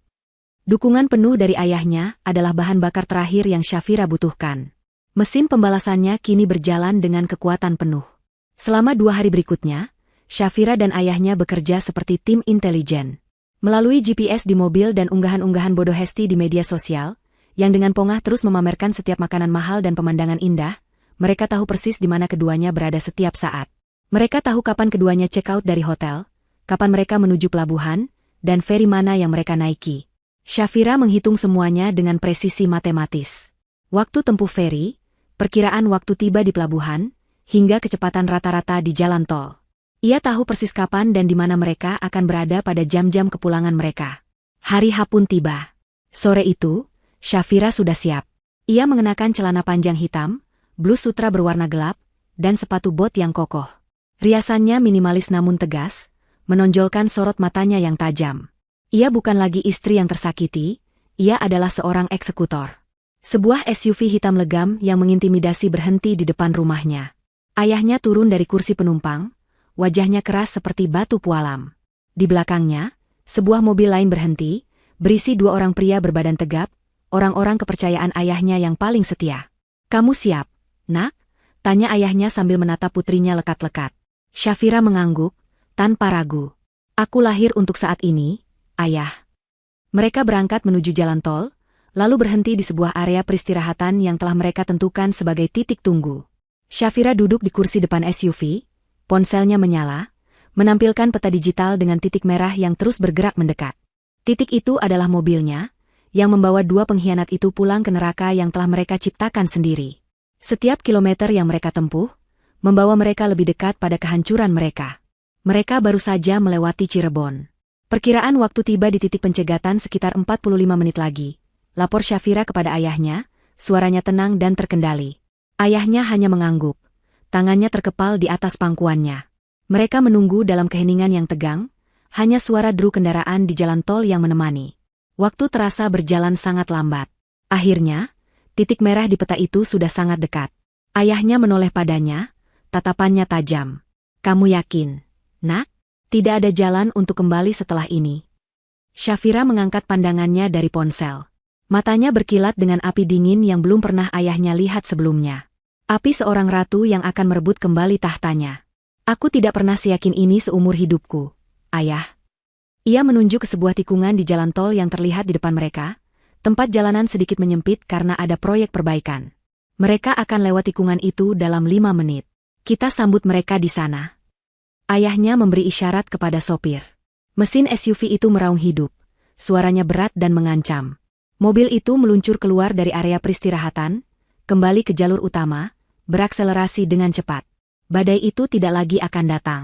Dukungan penuh dari ayahnya adalah bahan bakar terakhir yang Syafira butuhkan. Mesin pembalasannya kini berjalan dengan kekuatan penuh. Selama 2 hari berikutnya, Syafira dan ayahnya bekerja seperti tim intelijen. Melalui GPS di mobil dan unggahan-unggahan bodoh Hesti di media sosial, yang dengan pongah terus memamerkan setiap makanan mahal dan pemandangan indah, mereka tahu persis di mana keduanya berada setiap saat. Mereka tahu kapan keduanya check out dari hotel, kapan mereka menuju pelabuhan, dan feri mana yang mereka naiki. Syafira menghitung semuanya dengan presisi matematis. Waktu tempuh feri, perkiraan waktu tiba di pelabuhan, hingga kecepatan rata-rata di jalan tol. Ia tahu persis kapan dan di mana mereka akan berada pada jam-jam kepulangan mereka. Hari H pun tiba. Sore itu, Syafira sudah siap. Ia mengenakan celana panjang hitam, blus sutra berwarna gelap, dan sepatu bot yang kokoh. Riasannya minimalis namun tegas, menonjolkan sorot matanya yang tajam. Ia bukan lagi istri yang tersakiti, ia adalah seorang eksekutor. Sebuah SUV hitam legam yang mengintimidasi berhenti di depan rumahnya. Ayahnya turun dari kursi penumpang, wajahnya keras seperti batu pualam. Di belakangnya, sebuah mobil lain berhenti, berisi 2 orang pria berbadan tegap, orang-orang kepercayaan ayahnya yang paling setia. Kamu siap, Nak? Tanya ayahnya sambil menatap putrinya lekat-lekat. Syafira mengangguk, tanpa ragu. Aku lahir untuk saat ini, Ayah. Mereka berangkat menuju jalan tol, lalu berhenti di sebuah area peristirahatan yang telah mereka tentukan sebagai titik tunggu. Syafira duduk di kursi depan SUV, ponselnya menyala, menampilkan peta digital dengan titik merah yang terus bergerak mendekat. Titik itu adalah mobilnya, yang membawa 2 pengkhianat itu pulang ke neraka yang telah mereka ciptakan sendiri. Setiap kilometer yang mereka tempuh, membawa mereka lebih dekat pada kehancuran mereka. Mereka baru saja melewati Cirebon. Perkiraan waktu tiba di titik pencegatan sekitar 45 menit lagi. Lapor Syafira kepada ayahnya, suaranya tenang dan terkendali. Ayahnya hanya mengangguk. Tangannya terkepal di atas pangkuannya. Mereka menunggu dalam keheningan yang tegang, hanya suara deru kendaraan di jalan tol yang menemani. Waktu terasa berjalan sangat lambat. Akhirnya, titik merah di peta itu sudah sangat dekat. Ayahnya menoleh padanya, tatapannya tajam. Kamu yakin, Nak? Tidak ada jalan untuk kembali setelah ini. Syafira mengangkat pandangannya dari ponsel. Matanya berkilat dengan api dingin yang belum pernah ayahnya lihat sebelumnya. Api seorang ratu yang akan merebut kembali tahtanya. Aku tidak pernah seyakin ini seumur hidupku, Ayah. Ia menunjuk ke sebuah tikungan di jalan tol yang terlihat di depan mereka. Tempat jalanan sedikit menyempit karena ada proyek perbaikan. Mereka akan lewat tikungan itu dalam 5 menit. Kita sambut mereka di sana. Ayahnya memberi isyarat kepada sopir. Mesin SUV itu meraung hidup. Suaranya berat dan mengancam. Mobil itu meluncur keluar dari area peristirahatan, kembali ke jalur utama, berakselerasi dengan cepat. Badai itu tidak lagi akan datang.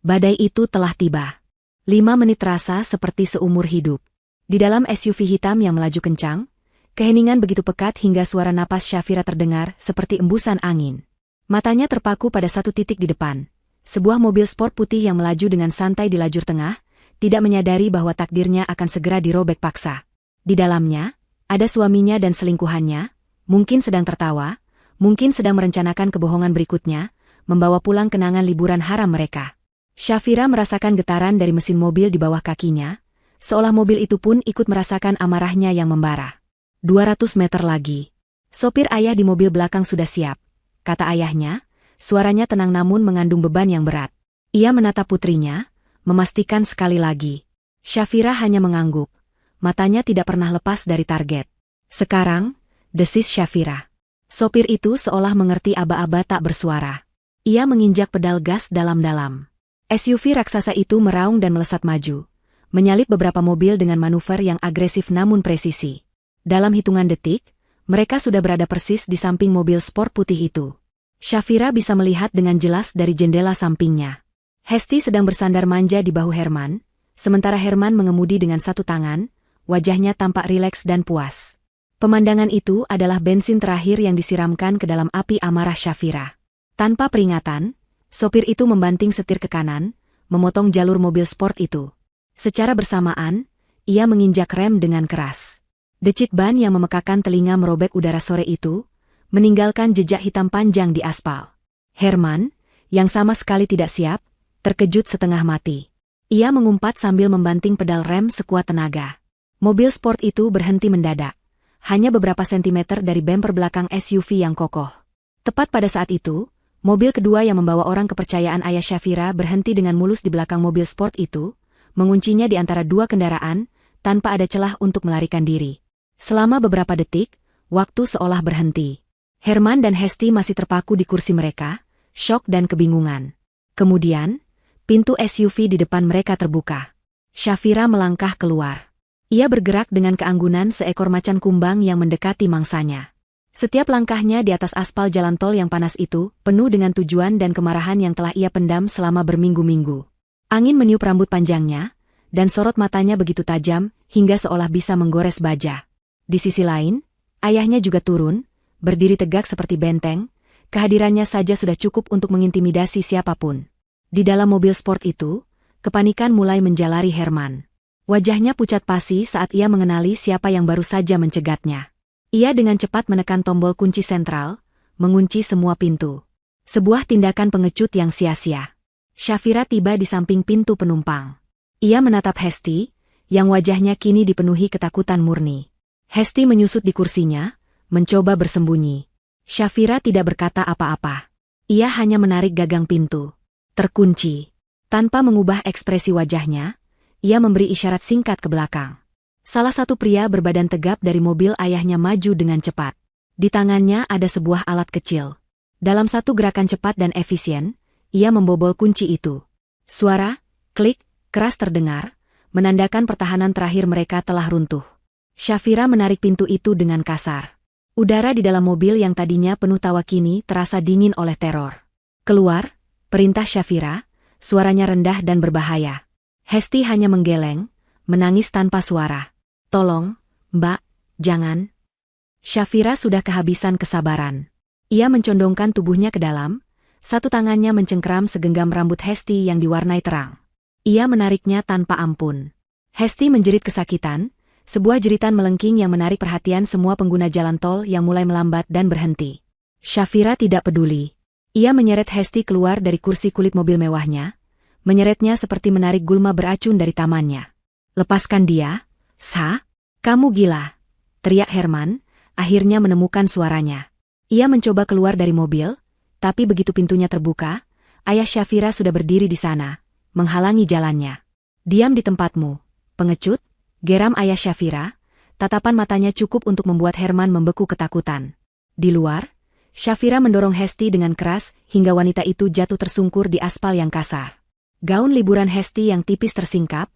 Badai itu telah tiba. 5 menit terasa seperti seumur hidup. Di dalam SUV hitam yang melaju kencang, keheningan begitu pekat hingga suara napas Syafira terdengar seperti embusan angin. Matanya terpaku pada satu titik di depan. Sebuah mobil sport putih yang melaju dengan santai di lajur tengah, tidak menyadari bahwa takdirnya akan segera dirobek paksa. Di dalamnya, ada suaminya dan selingkuhannya, mungkin sedang tertawa, mungkin sedang merencanakan kebohongan berikutnya, membawa pulang kenangan liburan haram mereka. Syafira merasakan getaran dari mesin mobil di bawah kakinya, seolah mobil itu pun ikut merasakan amarahnya yang membara. 200 meter lagi. Sopir ayah di mobil belakang sudah siap, kata ayahnya, suaranya tenang namun mengandung beban yang berat. Ia menatap putrinya, memastikan sekali lagi. Syafira hanya mengangguk. Matanya tidak pernah lepas dari target. Sekarang, desis Syafira. Sopir itu seolah mengerti aba-aba tak bersuara. Ia menginjak pedal gas dalam-dalam. SUV raksasa itu meraung dan melesat maju, menyalip beberapa mobil dengan manuver yang agresif namun presisi. Dalam hitungan detik, mereka sudah berada persis di samping mobil sport putih itu. Syafira bisa melihat dengan jelas dari jendela sampingnya. Hesti sedang bersandar manja di bahu Herman, sementara Herman mengemudi dengan satu tangan, wajahnya tampak rileks dan puas. Pemandangan itu adalah bensin terakhir yang disiramkan ke dalam api amarah Syafira. Tanpa peringatan, sopir itu membanting setir ke kanan, memotong jalur mobil sport itu. Secara bersamaan, ia menginjak rem dengan keras. Decit ban yang memekakan telinga merobek udara sore itu, meninggalkan jejak hitam panjang di aspal. Herman, yang sama sekali tidak siap, terkejut setengah mati. Ia mengumpat sambil membanting pedal rem sekuat tenaga. Mobil sport itu berhenti mendadak. Hanya beberapa sentimeter dari bumper belakang SUV yang kokoh. Tepat pada saat itu, mobil kedua yang membawa orang kepercayaan ayah Syafira berhenti dengan mulus di belakang mobil sport itu, menguncinya di antara dua kendaraan, tanpa ada celah untuk melarikan diri. Selama beberapa detik, waktu seolah berhenti. Herman dan Hesti masih terpaku di kursi mereka, syok dan kebingungan. Kemudian, pintu SUV di depan mereka terbuka. Syafira melangkah keluar. Ia bergerak dengan keanggunan seekor macan kumbang yang mendekati mangsanya. Setiap langkahnya di atas aspal jalan tol yang panas itu, penuh dengan tujuan dan kemarahan yang telah ia pendam selama berminggu-minggu. Angin meniup rambut panjangnya, dan sorot matanya begitu tajam, hingga seolah bisa menggores baja. Di sisi lain, ayahnya juga turun, berdiri tegak seperti benteng, kehadirannya saja sudah cukup untuk mengintimidasi siapapun. Di dalam mobil sport itu, kepanikan mulai menjalari Herman. Wajahnya pucat pasi saat ia mengenali siapa yang baru saja mencegatnya. Ia dengan cepat menekan tombol kunci sentral, mengunci semua pintu. Sebuah tindakan pengecut yang sia-sia. Syafira tiba di samping pintu penumpang. Ia menatap Hesti, yang wajahnya kini dipenuhi ketakutan murni. Hesti menyusut di kursinya, mencoba bersembunyi. Syafira tidak berkata apa-apa. Ia hanya menarik gagang pintu. Terkunci. Tanpa mengubah ekspresi wajahnya, ia memberi isyarat singkat ke belakang. Salah satu pria berbadan tegap dari mobil ayahnya maju dengan cepat. Di tangannya ada sebuah alat kecil. Dalam satu gerakan cepat dan efisien, ia membobol kunci itu. Suara, klik, keras terdengar, menandakan pertahanan terakhir mereka telah runtuh. Syafira menarik pintu itu dengan kasar. Udara di dalam mobil yang tadinya penuh tawa kini terasa dingin oleh teror. Keluar, perintah Syafira, suaranya rendah dan berbahaya. Hesti hanya menggeleng, menangis tanpa suara. Tolong, Mbak, jangan. Syafira sudah kehabisan kesabaran. Ia mencondongkan tubuhnya ke dalam, satu tangannya mencengkeram segenggam rambut Hesti yang diwarnai terang. Ia menariknya tanpa ampun. Hesti menjerit kesakitan, sebuah jeritan melengking yang menarik perhatian semua pengguna jalan tol yang mulai melambat dan berhenti. Syafira tidak peduli. Ia menyeret Hesti keluar dari kursi kulit mobil mewahnya, menyeretnya seperti menarik gulma beracun dari tamannya. Lepaskan dia, Sa, kamu gila, teriak Herman, akhirnya menemukan suaranya. Ia mencoba keluar dari mobil, tapi begitu pintunya terbuka, ayah Syafira sudah berdiri di sana, menghalangi jalannya. Diam di tempatmu, pengecut, geram ayah Syafira, tatapan matanya cukup untuk membuat Herman membeku ketakutan. Di luar, Syafira mendorong Hesti dengan keras hingga wanita itu jatuh tersungkur di aspal yang kasar. Gaun liburan Hesti yang tipis tersingkap,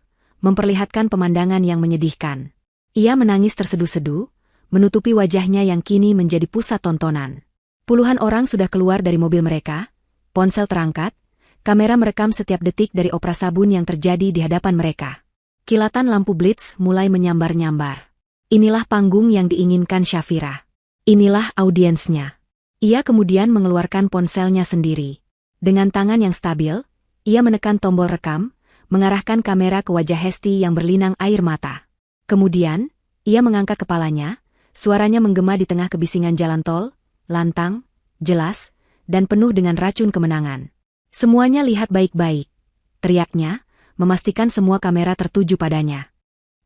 memperlihatkan pemandangan yang menyedihkan. Ia menangis terseduh-seduh, menutupi wajahnya yang kini menjadi pusat tontonan. Puluhan orang sudah keluar dari mobil mereka, ponsel terangkat, kamera merekam setiap detik dari opera sabun yang terjadi di hadapan mereka. Kilatan lampu blitz mulai menyambar-nyambar. Inilah panggung yang diinginkan Syafira. Inilah audiensnya. Ia kemudian mengeluarkan ponselnya sendiri. Dengan tangan yang stabil, ia menekan tombol rekam, mengarahkan kamera ke wajah Hesti yang berlinang air mata. Kemudian, ia mengangkat kepalanya, suaranya menggema di tengah kebisingan jalan tol, lantang, jelas, dan penuh dengan racun kemenangan. Semuanya lihat baik-baik, teriaknya, memastikan semua kamera tertuju padanya.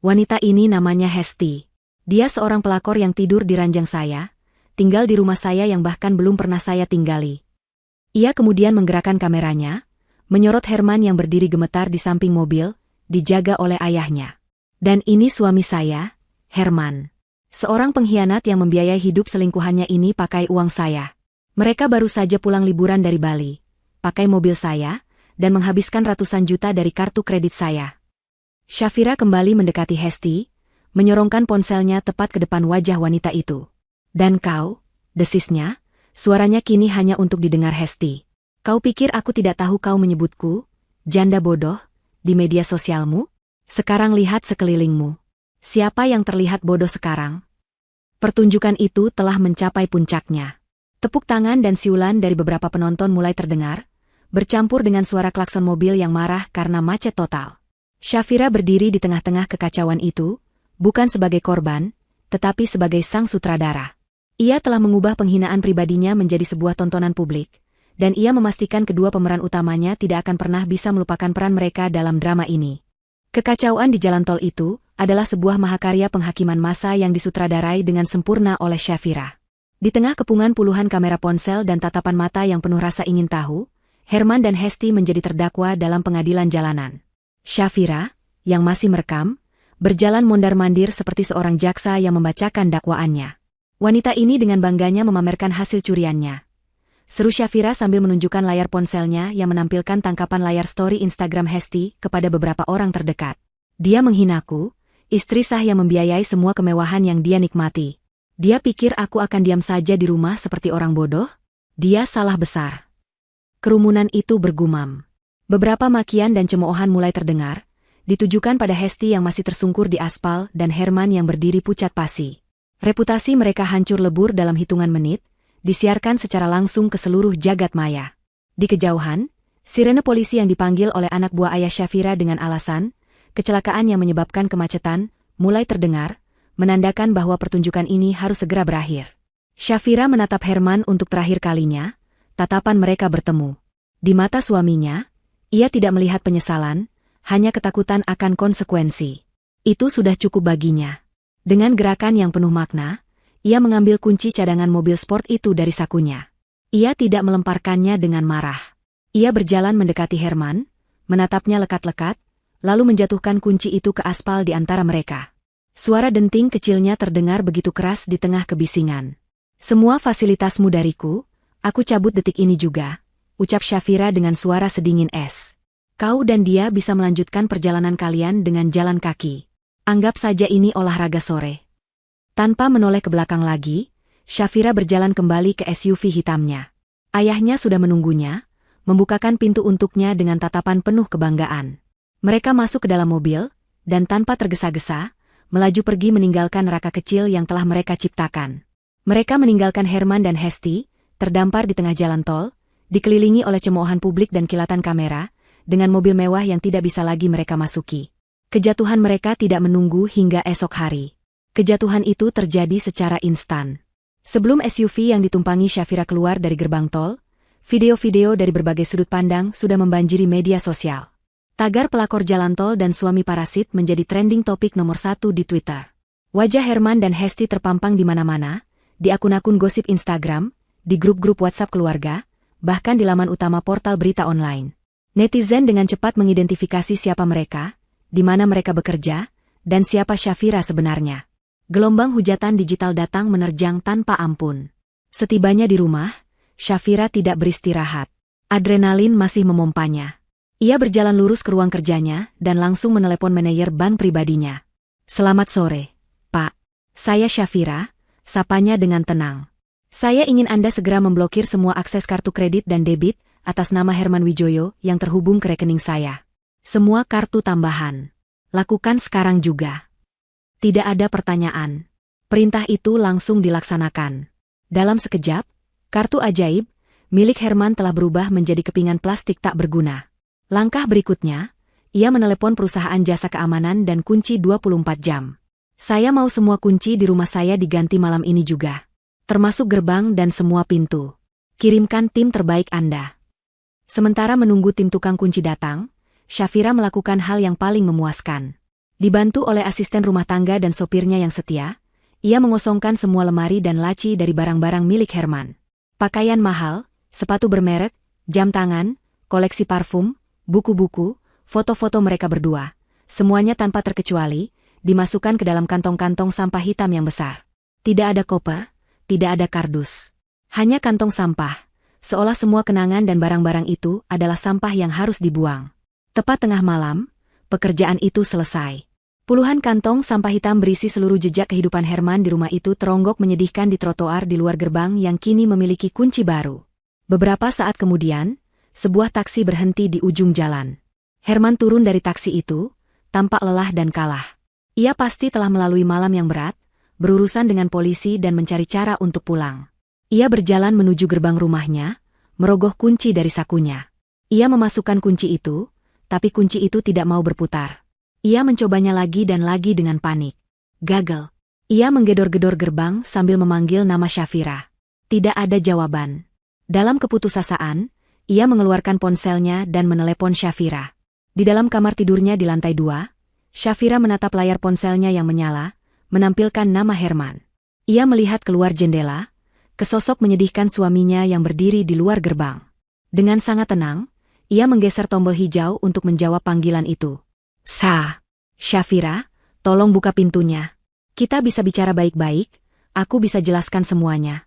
Wanita ini namanya Hesti. Dia seorang pelakor yang tidur di ranjang saya, tinggal di rumah saya yang bahkan belum pernah saya tinggali. Ia kemudian menggerakkan kameranya, menyorot Herman yang berdiri gemetar di samping mobil, dijaga oleh ayahnya. Dan ini suami saya, Herman. Seorang pengkhianat yang membiayai hidup selingkuhannya ini pakai uang saya. Mereka baru saja pulang liburan dari Bali, pakai mobil saya, dan menghabiskan ratusan juta dari kartu kredit saya. Syafira kembali mendekati Hesti, menyorongkan ponselnya tepat ke depan wajah wanita itu. Dan kau, desisnya, suaranya kini hanya untuk didengar Hesti. Kau pikir aku tidak tahu kau menyebutku, janda bodoh, di media sosialmu? Sekarang lihat sekelilingmu. Siapa yang terlihat bodoh sekarang? Pertunjukan itu telah mencapai puncaknya. Tepuk tangan dan siulan dari beberapa penonton mulai terdengar, bercampur dengan suara klakson mobil yang marah karena macet total. Syafira berdiri di tengah-tengah kekacauan itu, bukan sebagai korban, tetapi sebagai sang sutradara. Ia telah mengubah penghinaan pribadinya menjadi sebuah tontonan publik, dan ia memastikan kedua pemeran utamanya tidak akan pernah bisa melupakan peran mereka dalam drama ini. Kekacauan di jalan tol itu adalah sebuah mahakarya penghakiman massa yang disutradarai dengan sempurna oleh Syafira. Di tengah kepungan puluhan kamera ponsel dan tatapan mata yang penuh rasa ingin tahu, Herman dan Hesti menjadi terdakwa dalam pengadilan jalanan. Syafira, yang masih merekam, berjalan mondar-mandir seperti seorang jaksa yang membacakan dakwaannya. Wanita ini dengan bangganya memamerkan hasil curiannya. Seru Syafira sambil menunjukkan layar ponselnya yang menampilkan tangkapan layar story Instagram Hesti kepada beberapa orang terdekat. Dia menghinaku, istri sah yang membiayai semua kemewahan yang dia nikmati. Dia pikir aku akan diam saja di rumah seperti orang bodoh? Dia salah besar. Kerumunan itu bergumam. Beberapa makian dan cemoohan mulai terdengar, ditujukan pada Hesti yang masih tersungkur di aspal dan Herman yang berdiri pucat pasi. Reputasi mereka hancur lebur dalam hitungan menit, disiarkan secara langsung ke seluruh jagat maya. Di kejauhan, sirene polisi yang dipanggil oleh anak buah ayah Syafira dengan alasan kecelakaan yang menyebabkan kemacetan, mulai terdengar, menandakan bahwa pertunjukan ini harus segera berakhir. Syafira menatap Herman untuk terakhir kalinya, tatapan mereka bertemu. Di mata suaminya, ia tidak melihat penyesalan, hanya ketakutan akan konsekuensi. Itu sudah cukup baginya. Dengan gerakan yang penuh makna, ia mengambil kunci cadangan mobil sport itu dari sakunya. Ia tidak melemparkannya dengan marah. Ia berjalan mendekati Herman, menatapnya lekat-lekat, lalu menjatuhkan kunci itu ke aspal di antara mereka. Suara denting kecilnya terdengar begitu keras di tengah kebisingan. Semua fasilitasmu dariku, aku cabut detik ini juga, ucap Syafira dengan suara sedingin es. Kau dan dia bisa melanjutkan perjalanan kalian dengan jalan kaki. Anggap saja ini olahraga sore. Tanpa menoleh ke belakang lagi, Syafira berjalan kembali ke SUV hitamnya. Ayahnya sudah menunggunya, membukakan pintu untuknya dengan tatapan penuh kebanggaan. Mereka masuk ke dalam mobil, dan tanpa tergesa-gesa, melaju pergi meninggalkan neraka kecil yang telah mereka ciptakan. Mereka meninggalkan Herman dan Hesti, terdampar di tengah jalan tol, dikelilingi oleh cemoohan publik dan kilatan kamera, dengan mobil mewah yang tidak bisa lagi mereka masuki. Kejatuhan mereka tidak menunggu hingga esok hari. Kejatuhan itu terjadi secara instan. Sebelum SUV yang ditumpangi Syafira keluar dari gerbang tol, video-video dari berbagai sudut pandang sudah membanjiri media sosial. Tagar pelakor jalan tol dan suami parasit menjadi trending topik nomor 1 di Twitter. Wajah Herman dan Hesti terpampang di mana-mana, di akun-akun gosip Instagram, di grup-grup WhatsApp keluarga, bahkan di laman utama portal berita online. Netizen dengan cepat mengidentifikasi siapa mereka, di mana mereka bekerja, dan siapa Syafira sebenarnya. Gelombang hujatan digital datang menerjang tanpa ampun. Setibanya di rumah, Syafira tidak beristirahat. Adrenalin masih memompanya. Ia berjalan lurus ke ruang kerjanya dan langsung menelepon manajer bank pribadinya. "Selamat sore, Pak. Saya Syafira," sapanya dengan tenang. "Saya ingin Anda segera memblokir semua akses kartu kredit dan debit atas nama Herman Wijoyo yang terhubung ke rekening saya. Semua kartu tambahan. Lakukan sekarang juga." Tidak ada pertanyaan. Perintah itu langsung dilaksanakan. Dalam sekejap, kartu ajaib milik Herman telah berubah menjadi kepingan plastik tak berguna. Langkah berikutnya, ia menelepon perusahaan jasa keamanan dan kunci 24 jam. "Saya mau semua kunci di rumah saya diganti malam ini juga. Termasuk gerbang dan semua pintu. Kirimkan tim terbaik Anda." Sementara menunggu tim tukang kunci datang, Syafira melakukan hal yang paling memuaskan. Dibantu oleh asisten rumah tangga dan sopirnya yang setia, ia mengosongkan semua lemari dan laci dari barang-barang milik Herman. Pakaian mahal, sepatu bermerek, Jam tangan, koleksi parfum, buku-buku, foto-foto mereka berdua, semuanya tanpa terkecuali, dimasukkan ke dalam kantong-kantong sampah hitam yang besar. Tidak ada koper, tidak ada kardus. Hanya kantong sampah, seolah semua kenangan dan barang-barang itu adalah sampah yang harus dibuang. Tepat tengah malam, pekerjaan itu selesai. Puluhan kantong sampah hitam berisi seluruh jejak kehidupan Herman di rumah itu teronggok menyedihkan di trotoar di luar gerbang yang kini memiliki kunci baru. Beberapa saat kemudian, sebuah taksi berhenti di ujung jalan. Herman turun dari taksi itu, tampak lelah dan kalah. Ia pasti telah melalui malam yang berat, berurusan dengan polisi dan mencari cara untuk pulang. Ia berjalan menuju gerbang rumahnya, merogoh kunci dari sakunya. Ia memasukkan kunci itu, tapi kunci itu tidak mau berputar. Ia mencobanya lagi dan lagi dengan panik. Gagal. Ia menggedor-gedor gerbang sambil memanggil nama Syafira. Tidak ada jawaban. Dalam keputusasaan, ia mengeluarkan ponselnya dan menelepon Syafira. Di dalam kamar tidurnya di lantai 2, Syafira menatap layar ponselnya yang menyala, menampilkan nama Herman. Ia melihat keluar jendela, ke sosok menyedihkan suaminya yang berdiri di luar gerbang. Dengan sangat tenang, ia menggeser tombol hijau untuk menjawab panggilan itu. Syafira, tolong buka pintunya. Kita bisa bicara baik-baik, aku bisa jelaskan semuanya.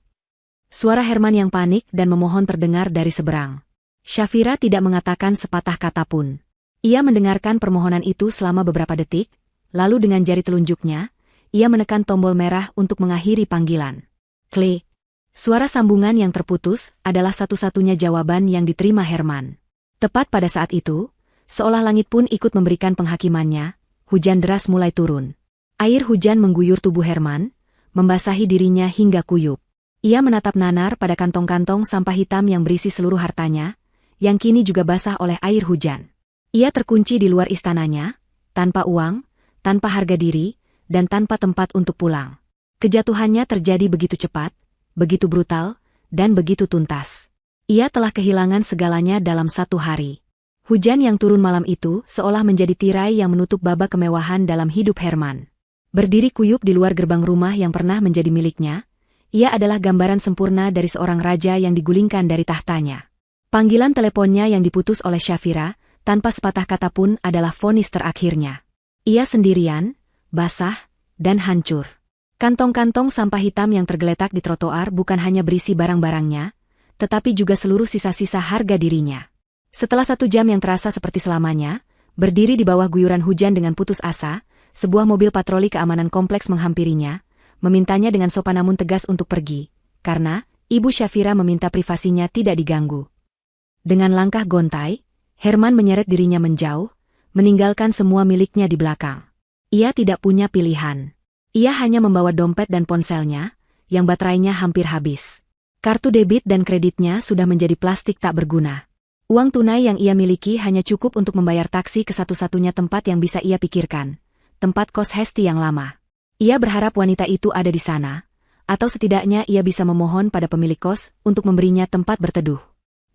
Suara Herman yang panik dan memohon terdengar dari seberang. Syafira tidak mengatakan sepatah kata pun. Ia mendengarkan permohonan itu selama beberapa detik, lalu dengan jari telunjuknya, ia menekan tombol merah untuk mengakhiri panggilan. Klik. Suara sambungan yang terputus adalah satu-satunya jawaban yang diterima Herman. Tepat pada saat itu, seolah langit pun ikut memberikan penghakimannya, hujan deras mulai turun. Air hujan mengguyur tubuh Herman, membasahi dirinya hingga kuyup. Ia menatap nanar pada kantong-kantong sampah hitam yang berisi seluruh hartanya, yang kini juga basah oleh air hujan. Ia terkunci di luar istananya, tanpa uang, tanpa harga diri, dan tanpa tempat untuk pulang. Kejatuhannya terjadi begitu cepat, begitu brutal, dan begitu tuntas. Ia telah kehilangan segalanya dalam satu hari. Hujan yang turun malam itu seolah menjadi tirai yang menutup babak kemewahan dalam hidup Herman. Berdiri kuyup di luar gerbang rumah yang pernah menjadi miliknya, ia adalah gambaran sempurna dari seorang raja yang digulingkan dari tahtanya. Panggilan teleponnya yang diputus oleh Syafira, tanpa sepatah kata pun adalah vonis terakhirnya. Ia sendirian, basah, dan hancur. Kantong-kantong sampah hitam yang tergeletak di trotoar bukan hanya berisi barang-barangnya, tetapi juga seluruh sisa-sisa harga dirinya. Setelah 1 jam yang terasa seperti selamanya, berdiri di bawah guyuran hujan dengan putus asa, sebuah mobil patroli keamanan kompleks menghampirinya, memintanya dengan sopan namun tegas untuk pergi, karena Ibu Syafira meminta privasinya tidak diganggu. Dengan langkah gontai, Herman menyeret dirinya menjauh, meninggalkan semua miliknya di belakang. Ia tidak punya pilihan. Ia hanya membawa dompet dan ponselnya, yang baterainya hampir habis. Kartu debit dan kreditnya sudah menjadi plastik tak berguna. Uang tunai yang ia miliki hanya cukup untuk membayar taksi ke satu-satunya tempat yang bisa ia pikirkan, tempat kos Hesti yang lama. Ia berharap wanita itu ada di sana, atau setidaknya ia bisa memohon pada pemilik kos untuk memberinya tempat berteduh.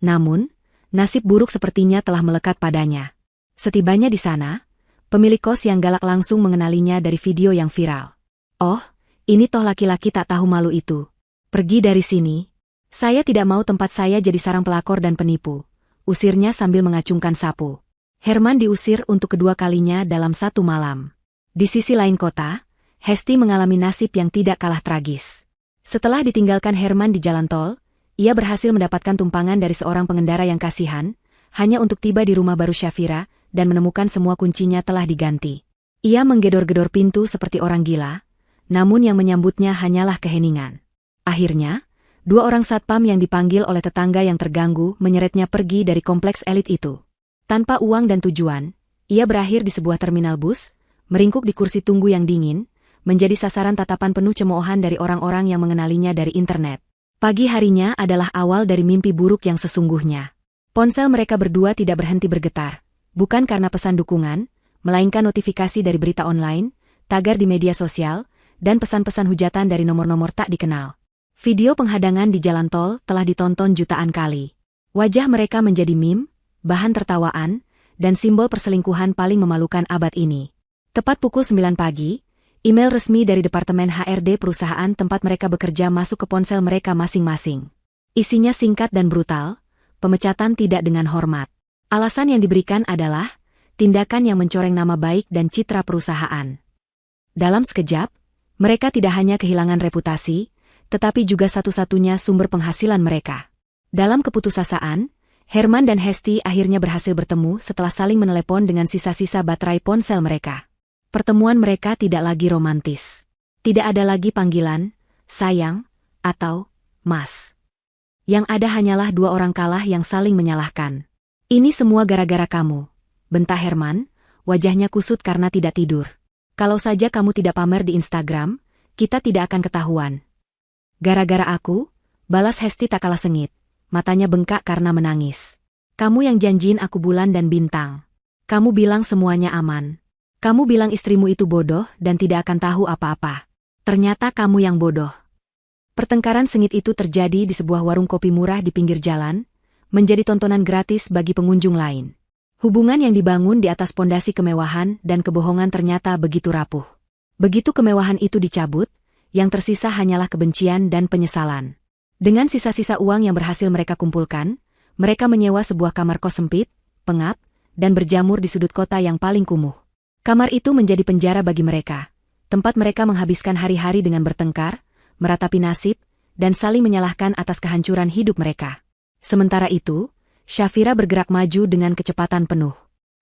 Namun, nasib buruk sepertinya telah melekat padanya. Setibanya di sana, pemilik kos yang galak langsung mengenalinya dari video yang viral. Oh, ini toh laki-laki tak tahu malu itu. Pergi dari sini. Saya tidak mau tempat saya jadi sarang pelakor dan penipu, usirnya sambil mengacungkan sapu. Herman diusir untuk kedua kalinya dalam 1 malam. Di sisi lain kota, Hesti mengalami nasib yang tidak kalah tragis. Setelah ditinggalkan Herman di jalan tol, ia berhasil mendapatkan tumpangan dari seorang pengendara yang kasihan, hanya untuk tiba di rumah baru Syafira, dan menemukan semua kuncinya telah diganti. Ia menggedor-gedor pintu seperti orang gila, namun yang menyambutnya hanyalah keheningan. Akhirnya, 2 orang satpam yang dipanggil oleh tetangga yang terganggu menyeretnya pergi dari kompleks elit itu. Tanpa uang dan tujuan, ia berakhir di sebuah terminal bus, meringkuk di kursi tunggu yang dingin, menjadi sasaran tatapan penuh cemoohan dari orang-orang yang mengenalinya dari internet. Pagi harinya adalah awal dari mimpi buruk yang sesungguhnya. Ponsel mereka berdua tidak berhenti bergetar, bukan karena pesan dukungan, melainkan notifikasi dari berita online, tagar di media sosial, dan pesan-pesan hujatan dari nomor-nomor tak dikenal. Video penghadangan di jalan tol telah ditonton jutaan kali. Wajah mereka menjadi meme, bahan tertawaan, dan simbol perselingkuhan paling memalukan abad ini. Tepat pukul 9 pagi, email resmi dari Departemen HRD perusahaan tempat mereka bekerja masuk ke ponsel mereka masing-masing. Isinya singkat dan brutal, pemecatan tidak dengan hormat. Alasan yang diberikan adalah tindakan yang mencoreng nama baik dan citra perusahaan. Dalam sekejap, mereka tidak hanya kehilangan reputasi, tetapi juga satu-satunya sumber penghasilan mereka. Dalam keputusasaan, Herman dan Hesti akhirnya berhasil bertemu setelah saling menelepon dengan sisa-sisa baterai ponsel mereka. Pertemuan mereka tidak lagi romantis. Tidak ada lagi panggilan, sayang, atau mas. Yang ada hanyalah dua orang kalah yang saling menyalahkan. Ini semua gara-gara kamu, bentak Herman, wajahnya kusut karena tidak tidur. Kalau saja kamu tidak pamer di Instagram, kita tidak akan ketahuan. Gara-gara aku, balas Hesti tak kalah sengit, matanya bengkak karena menangis. Kamu yang janjiin aku bulan dan bintang. Kamu bilang semuanya aman. Kamu bilang istrimu itu bodoh dan tidak akan tahu apa-apa. Ternyata kamu yang bodoh. Pertengkaran sengit itu terjadi di sebuah warung kopi murah di pinggir jalan, menjadi tontonan gratis bagi pengunjung lain. Hubungan yang dibangun di atas pondasi kemewahan dan kebohongan ternyata begitu rapuh. Begitu kemewahan itu dicabut, yang tersisa hanyalah kebencian dan penyesalan. Dengan sisa-sisa uang yang berhasil mereka kumpulkan, mereka menyewa sebuah kamar kos sempit, pengap, dan berjamur di sudut kota yang paling kumuh. Kamar itu menjadi penjara bagi mereka, tempat mereka menghabiskan hari-hari dengan bertengkar, meratapi nasib, dan saling menyalahkan atas kehancuran hidup mereka. Sementara itu, Syafira bergerak maju dengan kecepatan penuh.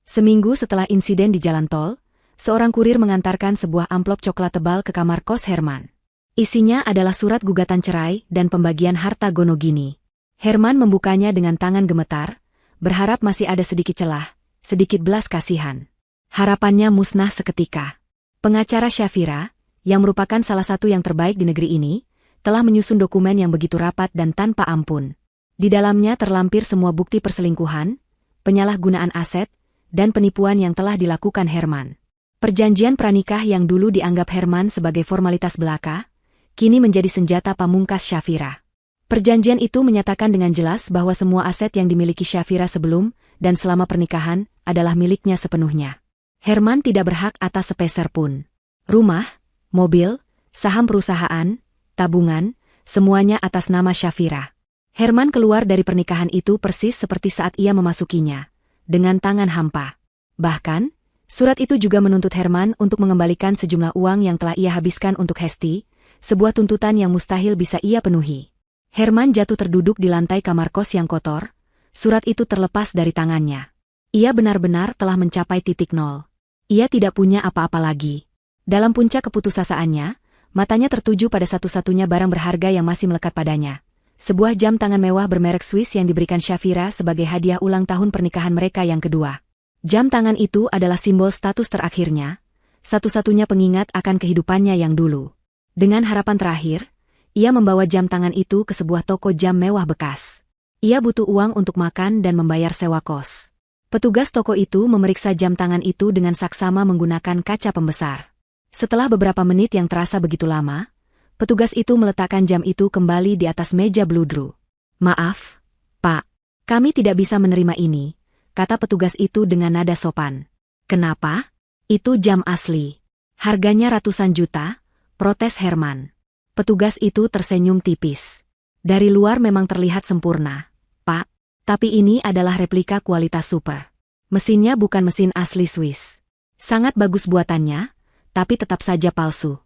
Seminggu setelah insiden di jalan tol, seorang kurir mengantarkan sebuah amplop coklat tebal ke kamar kos Herman. Isinya adalah surat gugatan cerai dan pembagian harta gonogini. Herman membukanya dengan tangan gemetar, berharap masih ada sedikit celah, sedikit belas kasihan. Harapannya musnah seketika. Pengacara Syafira, yang merupakan salah satu yang terbaik di negeri ini, telah menyusun dokumen yang begitu rapat dan tanpa ampun. Di dalamnya terlampir semua bukti perselingkuhan, penyalahgunaan aset, dan penipuan yang telah dilakukan Herman. Perjanjian pranikah yang dulu dianggap Herman sebagai formalitas belaka, kini menjadi senjata pamungkas Syafira. Perjanjian itu menyatakan dengan jelas bahwa semua aset yang dimiliki Syafira sebelum dan selama pernikahan adalah miliknya sepenuhnya. Herman tidak berhak atas sepeser pun. Rumah, mobil, saham perusahaan, tabungan, semuanya atas nama Syafira. Herman keluar dari pernikahan itu persis seperti saat ia memasukinya, dengan tangan hampa. Bahkan, surat itu juga menuntut Herman untuk mengembalikan sejumlah uang yang telah ia habiskan untuk Hesti, sebuah tuntutan yang mustahil bisa ia penuhi. Herman jatuh terduduk di lantai kamar kos yang kotor, surat itu terlepas dari tangannya. Ia benar-benar telah mencapai titik nol. Ia tidak punya apa-apa lagi. Dalam puncak keputusasaannya, matanya tertuju pada satu-satunya barang berharga yang masih melekat padanya. Sebuah jam tangan mewah bermerek Swiss yang diberikan Syafira sebagai hadiah ulang tahun pernikahan mereka yang kedua. Jam tangan itu adalah simbol status terakhirnya, satu-satunya pengingat akan kehidupannya yang dulu. Dengan harapan terakhir, ia membawa jam tangan itu ke sebuah toko jam mewah bekas. Ia butuh uang untuk makan dan membayar sewa kos. Petugas toko itu memeriksa jam tangan itu dengan saksama menggunakan kaca pembesar. Setelah beberapa menit yang terasa begitu lama, petugas itu meletakkan jam itu kembali di atas meja bludru. "Maaf, Pak. Kami tidak bisa menerima ini," kata petugas itu dengan nada sopan. "Kenapa? Itu jam asli. Harganya ratusan juta," protes Herman. Petugas itu tersenyum tipis. "Dari luar memang terlihat sempurna, Pak. Tapi ini adalah replika kualitas super. Mesinnya bukan mesin asli Swiss. Sangat bagus buatannya, tapi tetap saja palsu."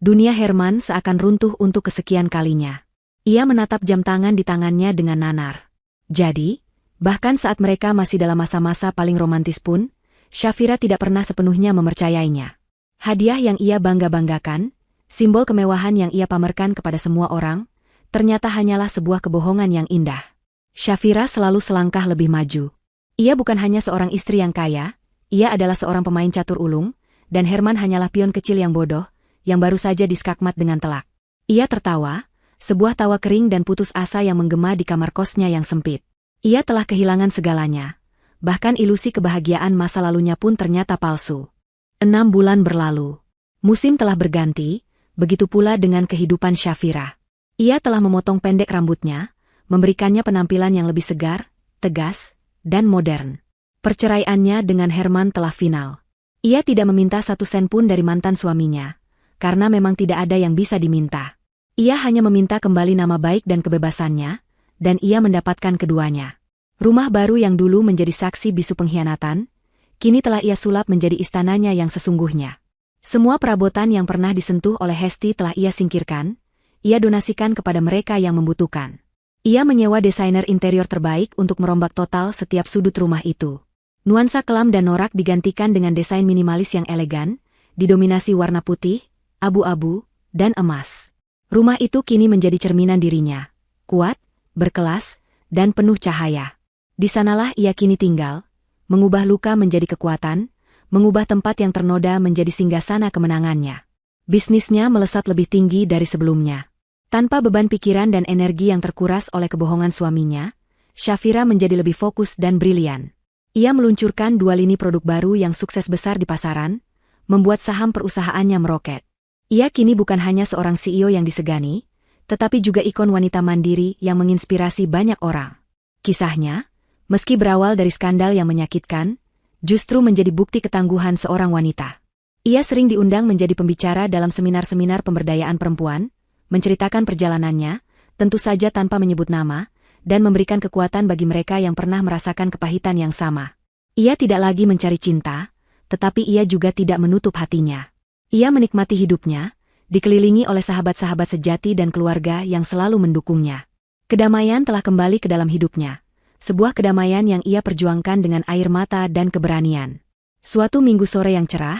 Dunia Herman seakan runtuh untuk kesekian kalinya. Ia menatap jam tangan di tangannya dengan nanar. Jadi, bahkan saat mereka masih dalam masa-masa paling romantis pun, Syafira tidak pernah sepenuhnya mempercayainya. Hadiah yang ia bangga-banggakan, simbol kemewahan yang ia pamerkan kepada semua orang, ternyata hanyalah sebuah kebohongan yang indah. Syafira selalu selangkah lebih maju. Ia bukan hanya seorang istri yang kaya, ia adalah seorang pemain catur ulung, dan Herman hanyalah pion kecil yang bodoh, yang baru saja diskakmat dengan telak. Ia tertawa, sebuah tawa kering dan putus asa yang menggema di kamar kosnya yang sempit. Ia telah kehilangan segalanya. Bahkan ilusi kebahagiaan masa lalunya pun ternyata palsu. 6 bulan berlalu. Musim telah berganti, begitu pula dengan kehidupan Syafira. Ia telah memotong pendek rambutnya, memberikannya penampilan yang lebih segar, tegas, dan modern. Perceraiannya dengan Herman telah final. Ia tidak meminta 1 sen pun dari mantan suaminya, karena memang tidak ada yang bisa diminta. Ia hanya meminta kembali nama baik dan kebebasannya, dan ia mendapatkan keduanya. Rumah baru yang dulu menjadi saksi bisu pengkhianatan, kini telah ia sulap menjadi istananya yang sesungguhnya. Semua perabotan yang pernah disentuh oleh Hesti telah ia singkirkan, ia donasikan kepada mereka yang membutuhkan. Ia menyewa desainer interior terbaik untuk merombak total setiap sudut rumah itu. Nuansa kelam dan norak digantikan dengan desain minimalis yang elegan, didominasi warna putih, abu-abu, dan emas. Rumah itu kini menjadi cerminan dirinya, kuat, berkelas, dan penuh cahaya. Di sanalah ia kini tinggal, mengubah luka menjadi kekuatan, mengubah tempat yang ternoda menjadi singgasana kemenangannya. Bisnisnya melesat lebih tinggi dari sebelumnya. Tanpa beban pikiran dan energi yang terkuras oleh kebohongan suaminya, Shafira menjadi lebih fokus dan brilian. Ia meluncurkan 2 lini produk baru yang sukses besar di pasaran, membuat saham perusahaannya meroket. Ia kini bukan hanya seorang CEO yang disegani, tetapi juga ikon wanita mandiri yang menginspirasi banyak orang. Kisahnya, meski berawal dari skandal yang menyakitkan, justru menjadi bukti ketangguhan seorang wanita. Ia sering diundang menjadi pembicara dalam seminar-seminar pemberdayaan perempuan, menceritakan perjalanannya, tentu saja tanpa menyebut nama, dan memberikan kekuatan bagi mereka yang pernah merasakan kepahitan yang sama. Ia tidak lagi mencari cinta, tetapi ia juga tidak menutup hatinya. Ia menikmati hidupnya, dikelilingi oleh sahabat-sahabat sejati dan keluarga yang selalu mendukungnya. Kedamaian telah kembali ke dalam hidupnya. Sebuah kedamaian yang ia perjuangkan dengan air mata dan keberanian. Suatu minggu sore yang cerah,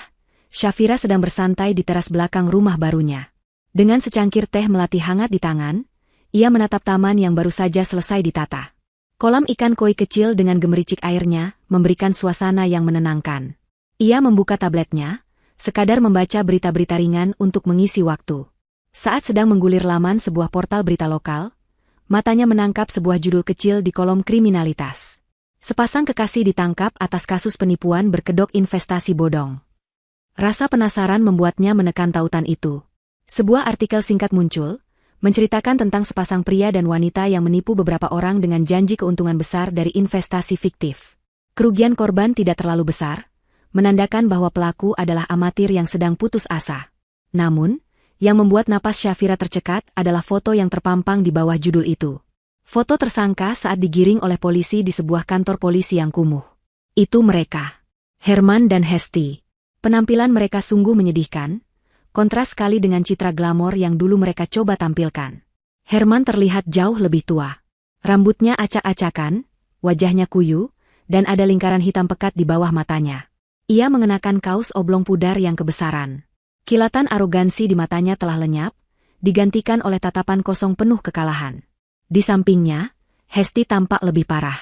Shafira sedang bersantai di teras belakang rumah barunya. Dengan secangkir teh melati hangat di tangan, ia menatap taman yang baru saja selesai ditata. Kolam ikan koi kecil dengan gemericik airnya memberikan suasana yang menenangkan. Ia membuka tabletnya, sekadar membaca berita-berita ringan untuk mengisi waktu. Saat sedang menggulir laman sebuah portal berita lokal, matanya menangkap sebuah judul kecil di kolom kriminalitas. Sepasang kekasih ditangkap atas kasus penipuan berkedok investasi bodong. Rasa penasaran membuatnya menekan tautan itu. Sebuah artikel singkat muncul, menceritakan tentang sepasang pria dan wanita yang menipu beberapa orang dengan janji keuntungan besar dari investasi fiktif. Kerugian korban tidak terlalu besar, menandakan bahwa pelaku adalah amatir yang sedang putus asa. Namun, yang membuat napas Shafira tercekat adalah foto yang terpampang di bawah judul itu. Foto tersangka saat digiring oleh polisi di sebuah kantor polisi yang kumuh. Itu mereka, Herman dan Hesti. Penampilan mereka sungguh menyedihkan, kontras sekali dengan citra glamor yang dulu mereka coba tampilkan. Herman terlihat jauh lebih tua. Rambutnya acak-acakan, wajahnya kuyu, dan ada lingkaran hitam pekat di bawah matanya. Ia mengenakan kaos oblong pudar yang kebesaran. Kilatan arogansi di matanya telah lenyap, digantikan oleh tatapan kosong penuh kekalahan. Di sampingnya, Hesti tampak lebih parah.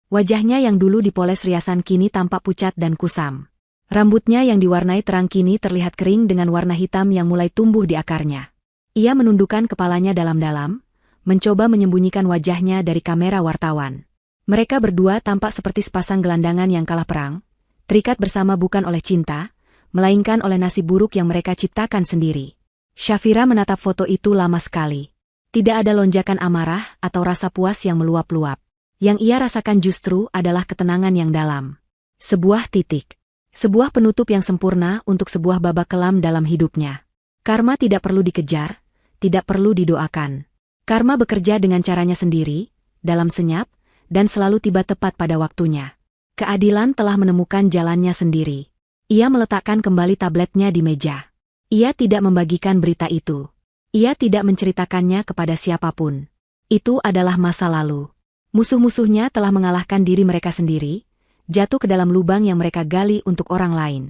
Wajahnya yang dulu dipoles riasan kini tampak pucat dan kusam. Rambutnya yang diwarnai terang kini terlihat kering dengan warna hitam yang mulai tumbuh di akarnya. Ia menundukkan kepalanya dalam-dalam, mencoba menyembunyikan wajahnya dari kamera wartawan. Mereka berdua tampak seperti sepasang gelandangan yang kalah perang, terikat bersama bukan oleh cinta, melainkan oleh nasib buruk yang mereka ciptakan sendiri. Shafira menatap foto itu lama sekali. Tidak ada lonjakan amarah atau rasa puas yang meluap-luap. Yang ia rasakan justru adalah ketenangan yang dalam. Sebuah titik. Sebuah penutup yang sempurna untuk sebuah babak kelam dalam hidupnya. Karma tidak perlu dikejar, tidak perlu didoakan. Karma bekerja dengan caranya sendiri, dalam senyap, dan selalu tiba tepat pada waktunya. Keadilan telah menemukan jalannya sendiri. Ia meletakkan kembali tabletnya di meja. Ia tidak membagikan berita itu. Ia tidak menceritakannya kepada siapapun. Itu adalah masa lalu. Musuh-musuhnya telah mengalahkan diri mereka sendiri, jatuh ke dalam lubang yang mereka gali untuk orang lain.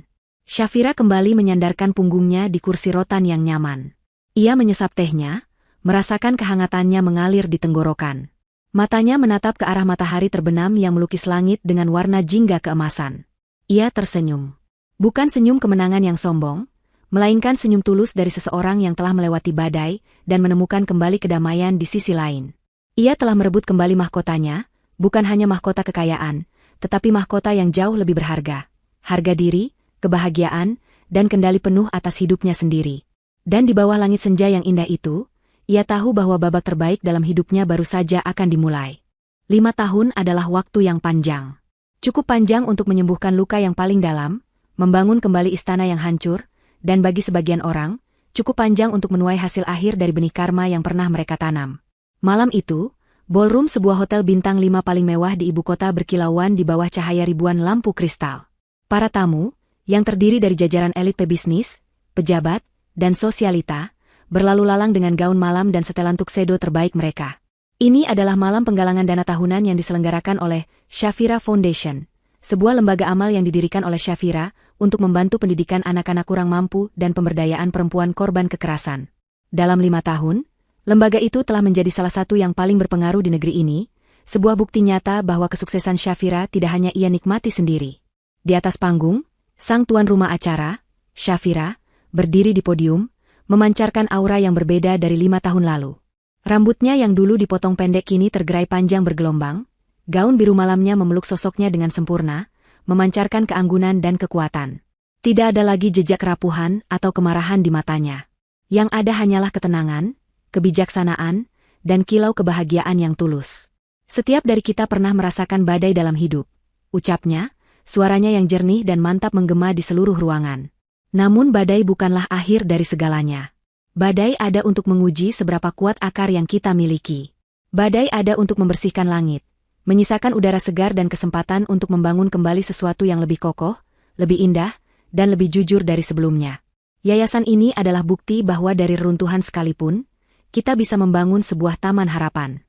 Shafira kembali menyandarkan punggungnya di kursi rotan yang nyaman. Ia menyesap tehnya, merasakan kehangatannya mengalir di tenggorokan. Matanya menatap ke arah matahari terbenam yang melukis langit dengan warna jingga keemasan. Ia tersenyum. Bukan senyum kemenangan yang sombong, melainkan senyum tulus dari seseorang yang telah melewati badai dan menemukan kembali kedamaian di sisi lain. Ia telah merebut kembali mahkotanya, bukan hanya mahkota kekayaan, tetapi mahkota yang jauh lebih berharga. Harga diri, kebahagiaan, dan kendali penuh atas hidupnya sendiri. Dan di bawah langit senja yang indah itu, ia tahu bahwa babak terbaik dalam hidupnya baru saja akan dimulai. 5 tahun adalah waktu yang panjang. Cukup panjang untuk menyembuhkan luka yang paling dalam, membangun kembali istana yang hancur, dan bagi sebagian orang, cukup panjang untuk menuai hasil akhir dari benih karma yang pernah mereka tanam. Malam itu, Ballroom sebuah hotel bintang 5 paling mewah di ibu kota berkilauan di bawah cahaya ribuan lampu kristal. Para tamu, yang terdiri dari jajaran elit pebisnis, pejabat, dan sosialita, berlalu lalang dengan gaun malam dan setelan tuxedo terbaik mereka. Ini adalah malam penggalangan dana tahunan yang diselenggarakan oleh Shafira Foundation, sebuah lembaga amal yang didirikan oleh Shafira untuk membantu pendidikan anak-anak kurang mampu dan pemberdayaan perempuan korban kekerasan. Dalam 5 tahun, lembaga itu telah menjadi salah satu yang paling berpengaruh di negeri ini, sebuah bukti nyata bahwa kesuksesan Shafira tidak hanya ia nikmati sendiri. Di atas panggung, sang tuan rumah acara, Shafira, berdiri di podium, memancarkan aura yang berbeda dari 5 tahun lalu. Rambutnya yang dulu dipotong pendek kini tergerai panjang bergelombang, gaun biru malamnya memeluk sosoknya dengan sempurna, memancarkan keanggunan dan kekuatan. Tidak ada lagi jejak kerapuhan atau kemarahan di matanya. Yang ada hanyalah ketenangan, kebijaksanaan, dan kilau kebahagiaan yang tulus. Setiap dari kita pernah merasakan badai dalam hidup, ucapnya, suaranya yang jernih dan mantap menggema di seluruh ruangan. Namun badai bukanlah akhir dari segalanya. Badai ada untuk menguji seberapa kuat akar yang kita miliki. Badai ada untuk membersihkan langit, menyisakan udara segar dan kesempatan untuk membangun kembali sesuatu yang lebih kokoh, lebih indah, dan lebih jujur dari sebelumnya. Yayasan ini adalah bukti bahwa dari reruntuhan sekalipun, kita bisa membangun sebuah taman harapan.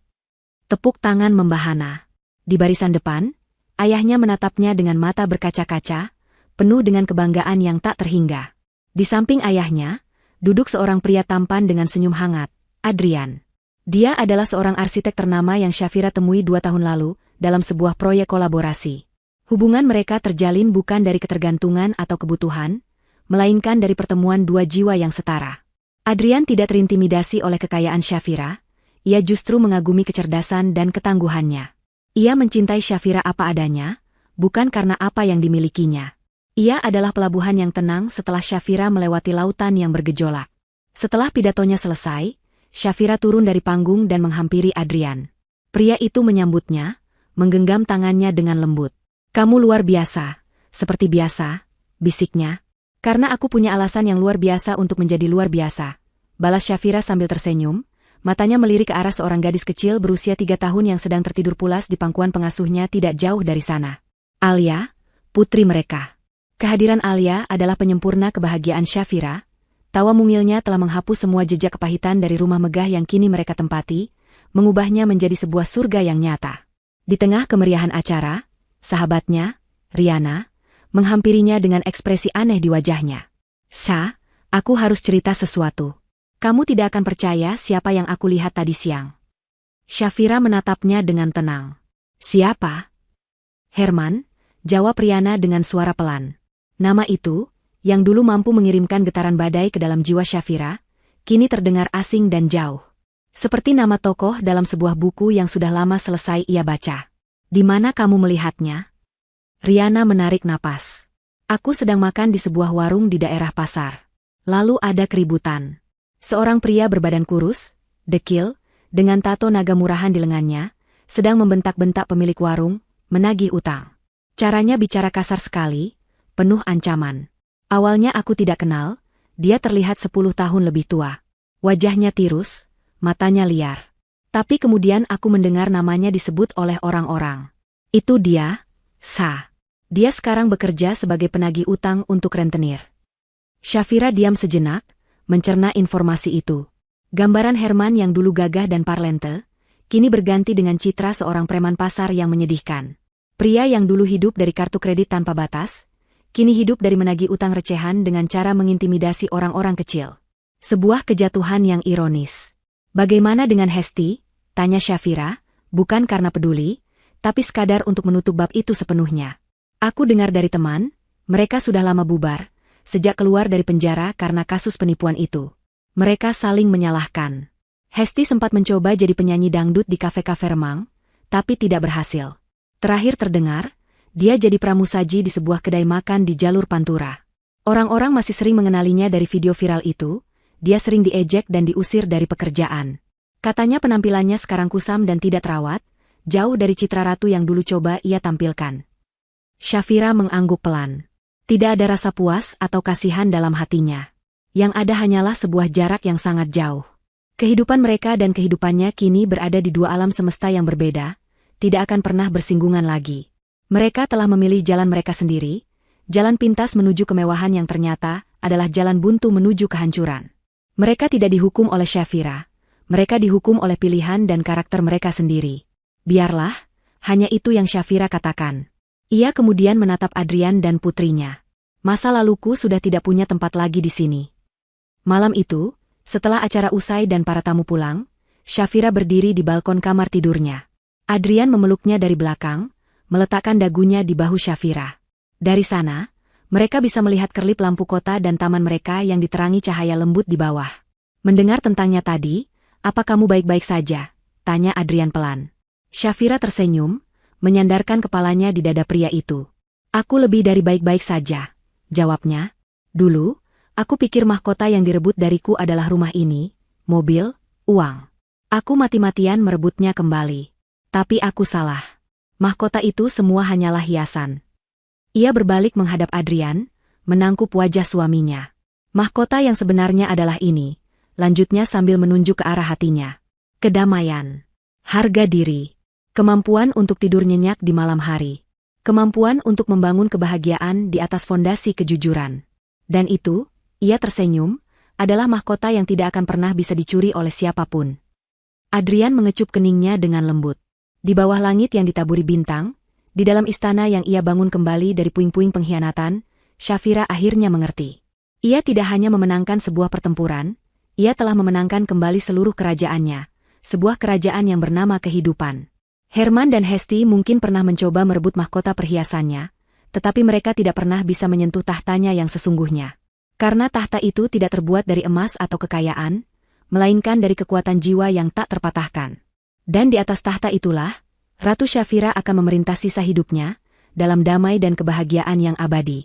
Tepuk tangan membahana. Di barisan depan, ayahnya menatapnya dengan mata berkaca-kaca, penuh dengan kebanggaan yang tak terhingga. Di samping ayahnya, duduk seorang pria tampan dengan senyum hangat, Adrian. Dia adalah seorang arsitek ternama yang Shafira temui 2 tahun lalu, dalam sebuah proyek kolaborasi. Hubungan mereka terjalin bukan dari ketergantungan atau kebutuhan, melainkan dari pertemuan 2 jiwa yang setara. Adrian tidak terintimidasi oleh kekayaan Shafira, ia justru mengagumi kecerdasan dan ketangguhannya. Ia mencintai Shafira apa adanya, bukan karena apa yang dimilikinya. Ia adalah pelabuhan yang tenang setelah Shafira melewati lautan yang bergejolak. Setelah pidatonya selesai, Shafira turun dari panggung dan menghampiri Adrian. Pria itu menyambutnya, menggenggam tangannya dengan lembut. "Kamu luar biasa, seperti biasa," bisiknya. "Karena aku punya alasan yang luar biasa untuk menjadi luar biasa," balas Shafira sambil tersenyum, matanya melirik ke arah seorang gadis kecil berusia 3 tahun yang sedang tertidur pulas di pangkuan pengasuhnya tidak jauh dari sana. Alia, putri mereka. Kehadiran Alia adalah penyempurna kebahagiaan Shafira. Tawa mungilnya telah menghapus semua jejak kepahitan dari rumah megah yang kini mereka tempati, mengubahnya menjadi sebuah surga yang nyata. Di tengah kemeriahan acara, sahabatnya, Riana, menghampirinya dengan ekspresi aneh di wajahnya. "Sha, aku harus cerita sesuatu. Kamu tidak akan percaya siapa yang aku lihat tadi siang." Shafira menatapnya dengan tenang. "Siapa?" "Herman," jawab Riana dengan suara pelan. Nama itu, yang dulu mampu mengirimkan getaran badai ke dalam jiwa Shafira, kini terdengar asing dan jauh. Seperti nama tokoh dalam sebuah buku yang sudah lama selesai ia baca. "Di mana kamu melihatnya?" Riana menarik napas. "Aku sedang makan di sebuah warung di daerah pasar. Lalu ada keributan. Seorang pria berbadan kurus, dekil, dengan tato naga murahan di lengannya, sedang membentak-bentak pemilik warung, menagih utang. Caranya bicara kasar sekali, penuh ancaman. Awalnya aku tidak kenal, dia terlihat 10 tahun lebih tua. Wajahnya tirus, matanya liar. Tapi kemudian aku mendengar namanya disebut oleh orang-orang. Itu dia, Sha. Dia sekarang bekerja sebagai penagih utang untuk rentenir." Shafira diam sejenak, mencerna informasi itu. Gambaran Herman yang dulu gagah dan parlente, kini berganti dengan citra seorang preman pasar yang menyedihkan. Pria yang dulu hidup dari kartu kredit tanpa batas, kini hidup dari menagih utang recehan dengan cara mengintimidasi orang-orang kecil. Sebuah kejatuhan yang ironis. "Bagaimana dengan Hesti?" tanya Shafira, bukan karena peduli, tapi sekadar untuk menutup bab itu sepenuhnya. "Aku dengar dari teman, mereka sudah lama bubar, sejak keluar dari penjara karena kasus penipuan itu. Mereka saling menyalahkan. Hesti sempat mencoba jadi penyanyi dangdut di kafe-kafe Remang, tapi tidak berhasil. Terakhir terdengar, dia jadi pramusaji di sebuah kedai makan di jalur Pantura. Orang-orang masih sering mengenalinya dari video viral itu, dia sering diejek dan diusir dari pekerjaan. Katanya penampilannya sekarang kusam dan tidak terawat, jauh dari citra ratu yang dulu coba ia tampilkan." Shafira mengangguk pelan. Tidak ada rasa puas atau kasihan dalam hatinya. Yang ada hanyalah sebuah jarak yang sangat jauh. Kehidupan mereka dan kehidupannya kini berada di dua alam semesta yang berbeda, tidak akan pernah bersinggungan lagi. Mereka telah memilih jalan mereka sendiri, jalan pintas menuju kemewahan yang ternyata adalah jalan buntu menuju kehancuran. Mereka tidak dihukum oleh Syafira, mereka dihukum oleh pilihan dan karakter mereka sendiri. Biarlah, hanya itu yang Syafira katakan. Ia kemudian menatap Adrian dan putrinya. Masa laluku sudah tidak punya tempat lagi di sini. Malam itu, setelah acara usai dan para tamu pulang, Syafira berdiri di balkon kamar tidurnya. Adrian memeluknya dari belakang, meletakkan dagunya di bahu Syafira. Dari sana, mereka bisa melihat kerlip lampu kota dan taman mereka yang diterangi cahaya lembut di bawah. Mendengar tentangnya tadi, apa kamu baik-baik saja? Tanya Adrian pelan. Syafira tersenyum, menyandarkan kepalanya di dada pria itu. Aku lebih dari baik-baik saja, jawabnya. Dulu, aku pikir mahkota yang direbut dariku adalah rumah ini, mobil, uang. Aku mati-matian merebutnya kembali. Tapi aku salah. Mahkota itu semua hanyalah hiasan. Ia berbalik menghadap Adrian, menangkup wajah suaminya. Mahkota yang sebenarnya adalah ini, lanjutnya sambil menunjuk ke arah hatinya. Kedamaian. Harga diri. Kemampuan untuk tidur nyenyak di malam hari. Kemampuan untuk membangun kebahagiaan di atas fondasi kejujuran. Dan itu, ia tersenyum, adalah mahkota yang tidak akan pernah bisa dicuri oleh siapapun. Adrian mengecup keningnya dengan lembut. Di bawah langit yang ditaburi bintang, di dalam istana yang ia bangun kembali dari puing-puing pengkhianatan, Syafira akhirnya mengerti. Ia tidak hanya memenangkan sebuah pertempuran, ia telah memenangkan kembali seluruh kerajaannya, sebuah kerajaan yang bernama kehidupan. Herman dan Hesti mungkin pernah mencoba merebut mahkota perhiasannya, tetapi mereka tidak pernah bisa menyentuh tahtanya yang sesungguhnya. Karena tahta itu tidak terbuat dari emas atau kekayaan, melainkan dari kekuatan jiwa yang tak terpatahkan. Dan di atas tahta itulah, Ratu Syafira akan memerintah sisa hidupnya, dalam damai dan kebahagiaan yang abadi.